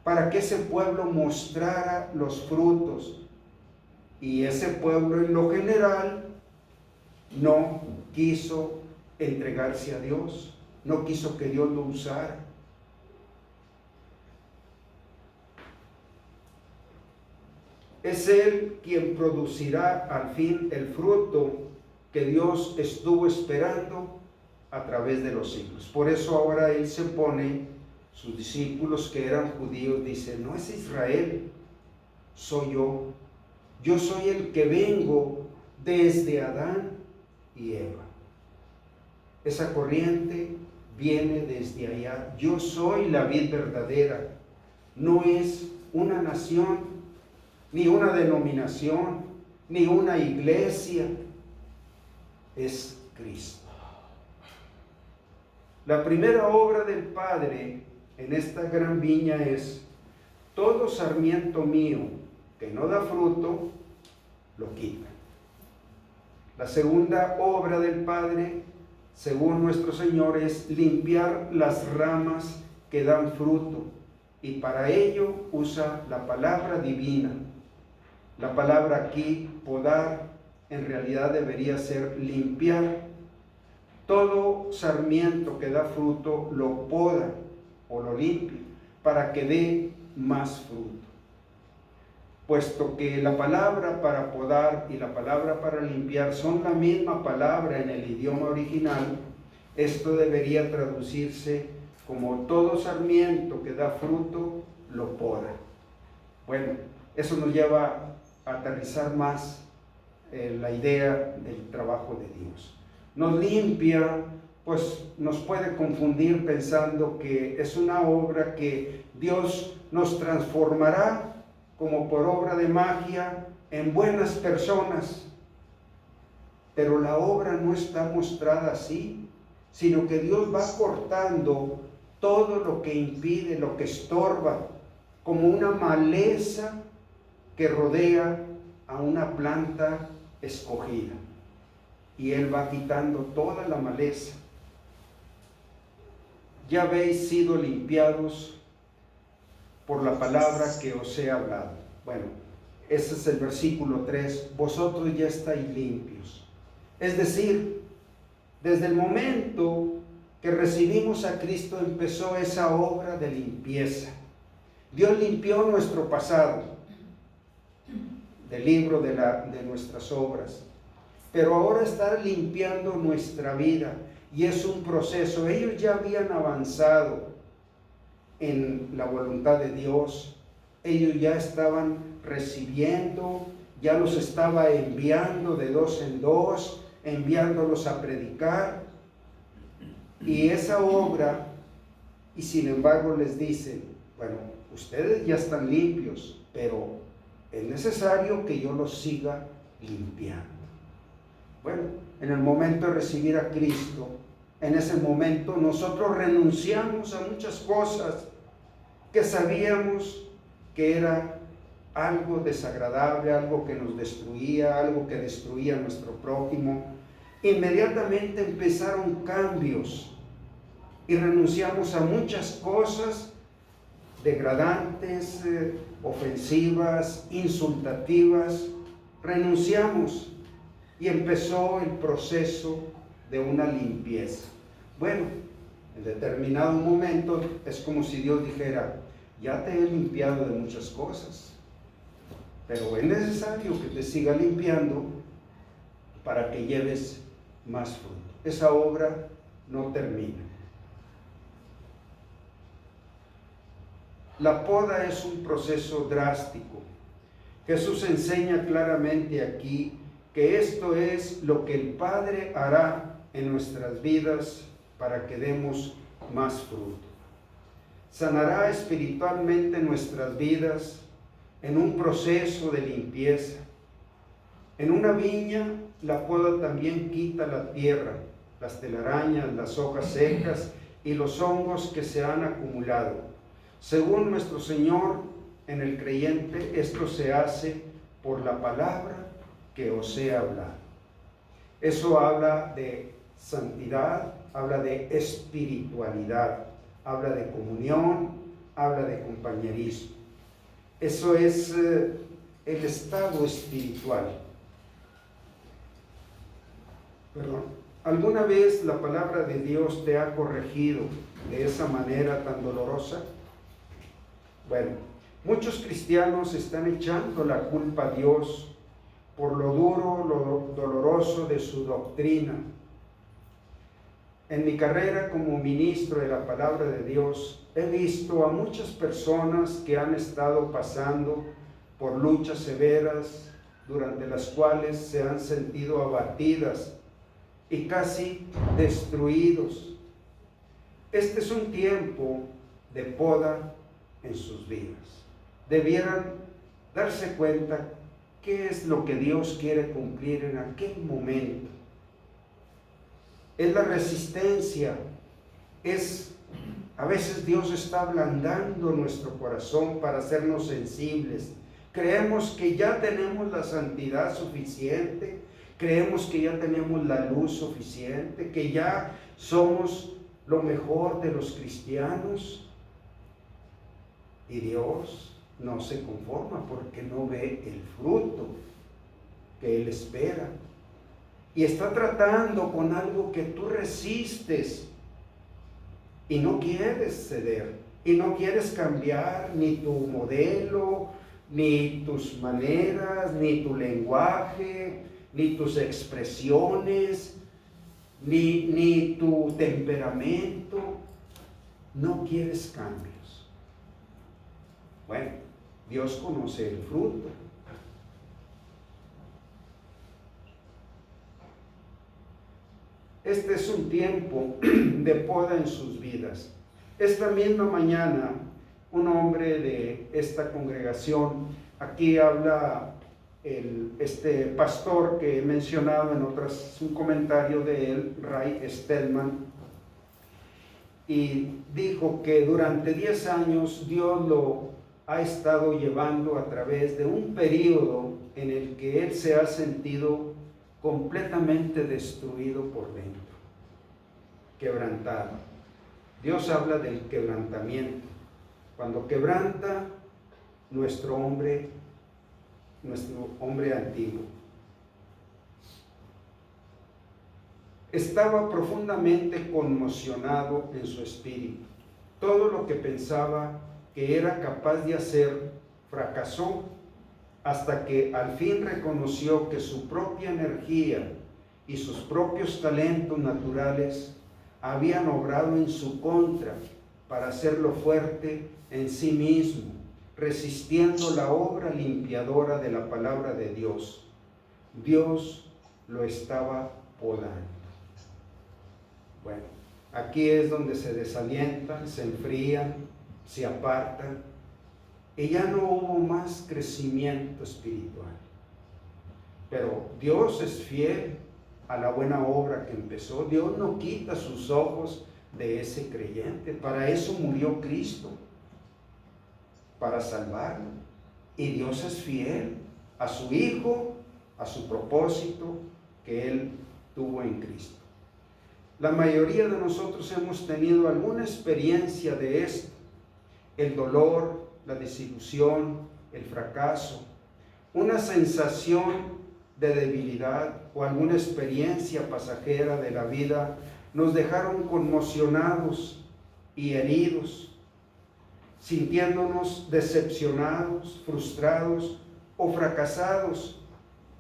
para que ese pueblo mostrara los frutos, y ese pueblo en lo general no quiso entregarse a Dios, no quiso que Dios lo usara. Es Él quien producirá al fin el fruto que Dios estuvo esperando a través de los siglos. Por eso ahora Él se pone, sus discípulos que eran judíos, dicen, no es Israel, soy yo. Yo soy el que vengo desde Adán y Eva. Esa corriente viene desde allá. Yo soy la vid verdadera. No es una nación, ni una denominación, ni una iglesia. Es Cristo. La primera obra del Padre en esta gran viña es: todo sarmiento mío que no da fruto, lo quita. La segunda obra del Padre, según nuestro Señor, es limpiar las ramas que dan fruto, y para ello usa la palabra divina. La palabra aquí, podar, en realidad debería ser limpiar. Todo sarmiento que da fruto lo poda o lo limpia para que dé más fruto. Puesto que la palabra para podar y la palabra para limpiar son la misma palabra en el idioma original, esto debería traducirse como todo sarmiento que da fruto lo poda. Bueno, eso nos lleva a aterrizar más la idea del trabajo de Dios. Nos limpia, pues nos puede confundir pensando que es una obra que Dios nos transformará como por obra de magia en buenas personas. Pero la obra no está mostrada así, sino que Dios va cortando todo lo que impide, lo que estorba, como una maleza que rodea a una planta escogida. Y Él va quitando toda la maleza. Ya habéis sido limpiados por la palabra que os he hablado. Bueno, ese es el versículo 3. Vosotros ya estáis limpios. Es decir, desde el momento que recibimos a Cristo empezó esa obra de limpieza. Dios limpió nuestro pasado del libro de nuestras obras, pero ahora está limpiando nuestra vida, y es un proceso. Ellos ya habían avanzado en la voluntad de Dios, ellos ya estaban recibiendo, ya los estaba enviando de dos en dos, enviándolos a predicar, y esa obra, y sin embargo les dicen, bueno, ustedes ya están limpios, pero es necesario que yo los siga limpiando. Bueno, en el momento de recibir a Cristo, en ese momento nosotros renunciamos a muchas cosas que sabíamos que era algo desagradable, algo que nos destruía, algo que destruía a nuestro prójimo. Inmediatamente empezaron cambios y renunciamos a muchas cosas degradantes, ofensivas, insultativas. Renunciamos y empezó el proceso de una limpieza. Bueno, en determinado momento es como si Dios dijera, ya te he limpiado de muchas cosas, pero es necesario que te siga limpiando para que lleves más fruto. Esa obra no termina. La poda es un proceso drástico. Jesús enseña claramente aquí que esto es lo que el Padre hará en nuestras vidas para que demos más fruto. Sanará espiritualmente nuestras vidas en un proceso de limpieza. En una viña, la poda también quita la tierra, las telarañas, las hojas secas y los hongos que se han acumulado. Según nuestro Señor, en el creyente, esto se hace por la palabra que os he hablado. Eso habla de santidad, habla de espiritualidad, habla de comunión, habla de compañerismo. Eso es el estado espiritual. Perdón. ¿Alguna vez la palabra de Dios te ha corregido de esa manera tan dolorosa? Bueno, muchos cristianos están echando la culpa a Dios por lo duro, lo doloroso de su doctrina. En mi carrera como ministro de la palabra de Dios, he visto a muchas personas que han estado pasando por luchas severas, durante las cuales se han sentido abatidas y casi destruidos. Este es un tiempo de poda en sus vidas. Debieran darse cuenta qué es lo que Dios quiere cumplir en aquel momento. Es la resistencia, a veces Dios está ablandando nuestro corazón para hacernos sensibles. Creemos que ya tenemos la santidad suficiente, creemos que ya tenemos la luz suficiente, que ya somos lo mejor de los cristianos. Y Dios no se conforma porque no ve el fruto que Él espera. Y está tratando con algo que tú resistes y no quieres ceder, y no quieres cambiar ni tu modelo, ni tus maneras, ni tu lenguaje, ni tus expresiones, ni tu temperamento. No quieres cambios. Bueno, Dios conoce el fruto. Este es un tiempo de poda en sus vidas. Esta misma mañana, un hombre de esta congregación, aquí habla este pastor que he mencionado en otras, un comentario de él, Ray Stellman, y dijo que durante 10 años Dios lo ha estado llevando a través de un periodo en el que él se ha sentido completamente destruido por dentro, quebrantado. Dios habla del quebrantamiento. Cuando quebranta nuestro hombre antiguo. Estaba profundamente conmocionado en su espíritu. Todo lo que pensaba que era capaz de hacer fracasó, hasta que al fin reconoció que su propia energía y sus propios talentos naturales habían obrado en su contra para hacerlo fuerte en sí mismo, resistiendo la obra limpiadora de la palabra de Dios. Dios lo estaba podando. Bueno, aquí es donde se desalientan, se enfrían, se apartan, y ya no hubo más crecimiento espiritual. Pero Dios es fiel a la buena obra que empezó. Dios no quita sus ojos de ese creyente. Para eso murió Cristo, para salvarlo. Y Dios es fiel a su Hijo, a su propósito que Él tuvo en Cristo. La mayoría de nosotros hemos tenido alguna experiencia de esto: el dolor, la desilusión, el fracaso, una sensación de debilidad o alguna experiencia pasajera de la vida nos dejaron conmocionados y heridos, sintiéndonos decepcionados, frustrados o fracasados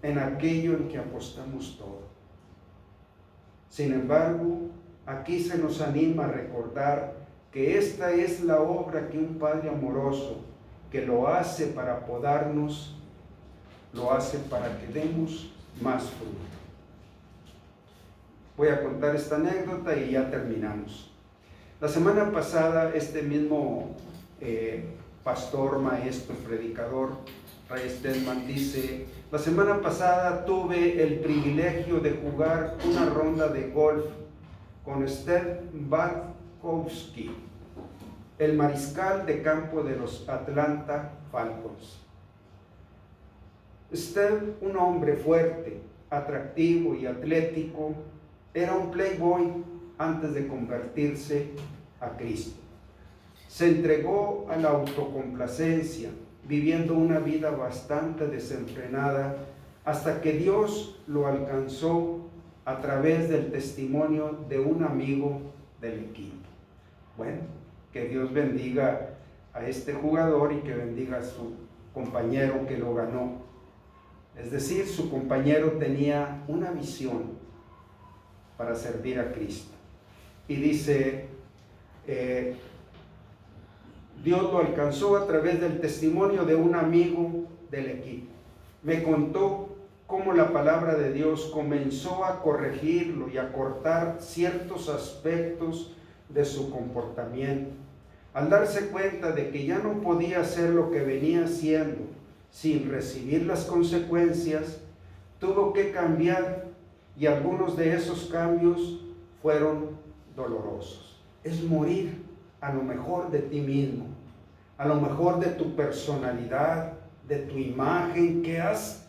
en aquello en que apostamos todo. Sin embargo, aquí se nos anima a recordar que esta es la obra que un Padre amoroso, que lo hace para podarnos, lo hace para que demos más fruto. Voy a contar esta anécdota y ya terminamos. La semana pasada, este mismo pastor, maestro, predicador, Ray Stedman, dice: la semana pasada tuve el privilegio de jugar una ronda de golf con Steve Bartkowski, el mariscal de campo de los Atlanta Falcons. Steve, un hombre fuerte, atractivo y atlético, era un playboy antes de convertirse a Cristo. Se entregó a la autocomplacencia, viviendo una vida bastante desenfrenada, hasta que Dios lo alcanzó a través del testimonio de un amigo del equipo. Bueno, que Dios bendiga a este jugador y que bendiga a su compañero que lo ganó. Es decir, su compañero tenía una visión para servir a Cristo. Y dice, Dios lo alcanzó a través del testimonio de un amigo del equipo. Me contó cómo la palabra de Dios comenzó a corregirlo y a cortar ciertos aspectos de su comportamiento. Al darse cuenta de que ya no podía hacer lo que venía haciendo sin recibir las consecuencias, tuvo que cambiar, y algunos de esos cambios fueron dolorosos. Es morir a lo mejor de ti mismo, a lo mejor de tu personalidad, de tu imagen que has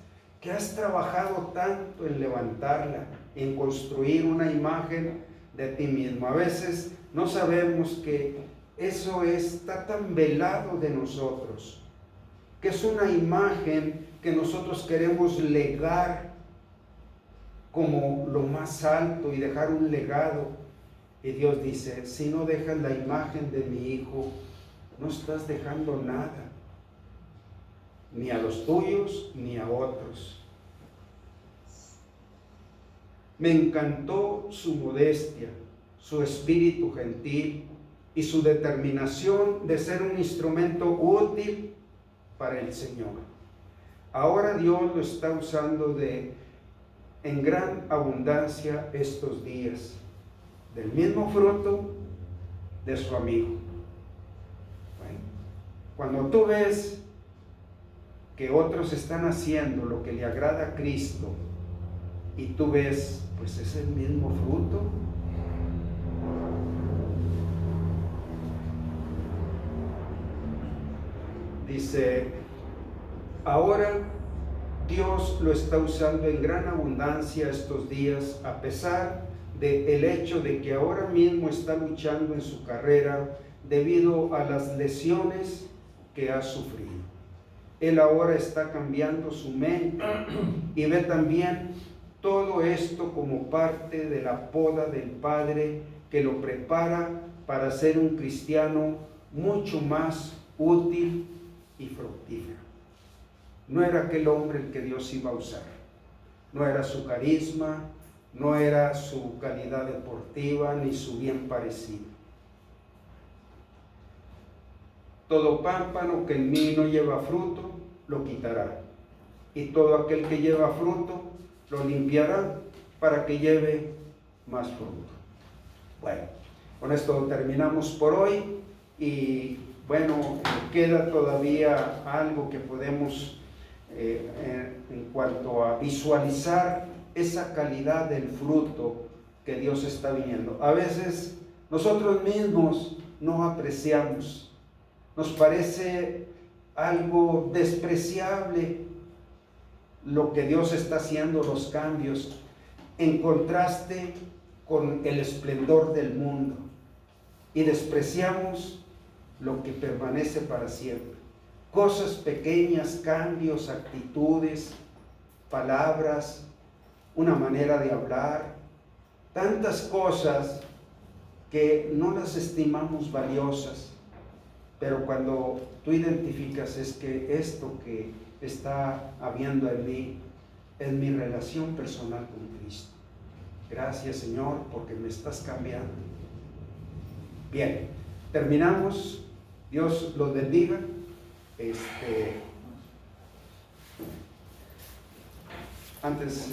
trabajado tanto en levantarla, en construir una imagen de ti mismo. A veces no sabemos que eso está tan velado de nosotros, que es una imagen que nosotros queremos legar como lo más alto y dejar un legado. Y Dios dice, si no dejas la imagen de mi hijo, no estás dejando nada, ni a los tuyos, ni a otros. Me encantó su modestia, su espíritu gentil y su determinación de ser un instrumento útil para el Señor. Ahora Dios lo está usando en gran abundancia estos días, del mismo fruto de su amigo. Bueno, cuando tú ves que otros están haciendo lo que le agrada a Cristo y tú ves, pues es el mismo fruto. Dice, ahora Dios lo está usando en gran abundancia estos días, a pesar del hecho de que ahora mismo está luchando en su carrera debido a las lesiones que ha sufrido. Él ahora está cambiando su mente y ve también todo esto como parte de la poda del Padre que lo prepara para ser un cristiano mucho más útil y fructífero. No era aquel hombre el que Dios iba a usar, no era su carisma, no era su calidad deportiva, ni su bien parecido. Todo pámpano que en mí no lleva fruto, lo quitará, y todo aquel que lleva fruto, lo limpiará para que lleve más fruto. Bueno, con esto terminamos por hoy, y bueno, queda todavía algo que podemos en cuanto a visualizar esa calidad del fruto que Dios está viniendo. A veces nosotros mismos no apreciamos, nos parece algo despreciable lo que Dios está haciendo, los cambios, en contraste con el esplendor del mundo, y despreciamos lo que permanece para siempre. Cosas pequeñas, cambios, actitudes, palabras, una manera de hablar, tantas cosas que no las estimamos valiosas, pero cuando tú identificas es que esto que está habiendo en mí es mi relación personal con Cristo. Gracias, Señor, porque me estás cambiando. Bien, terminamos. Dios los bendiga. Antes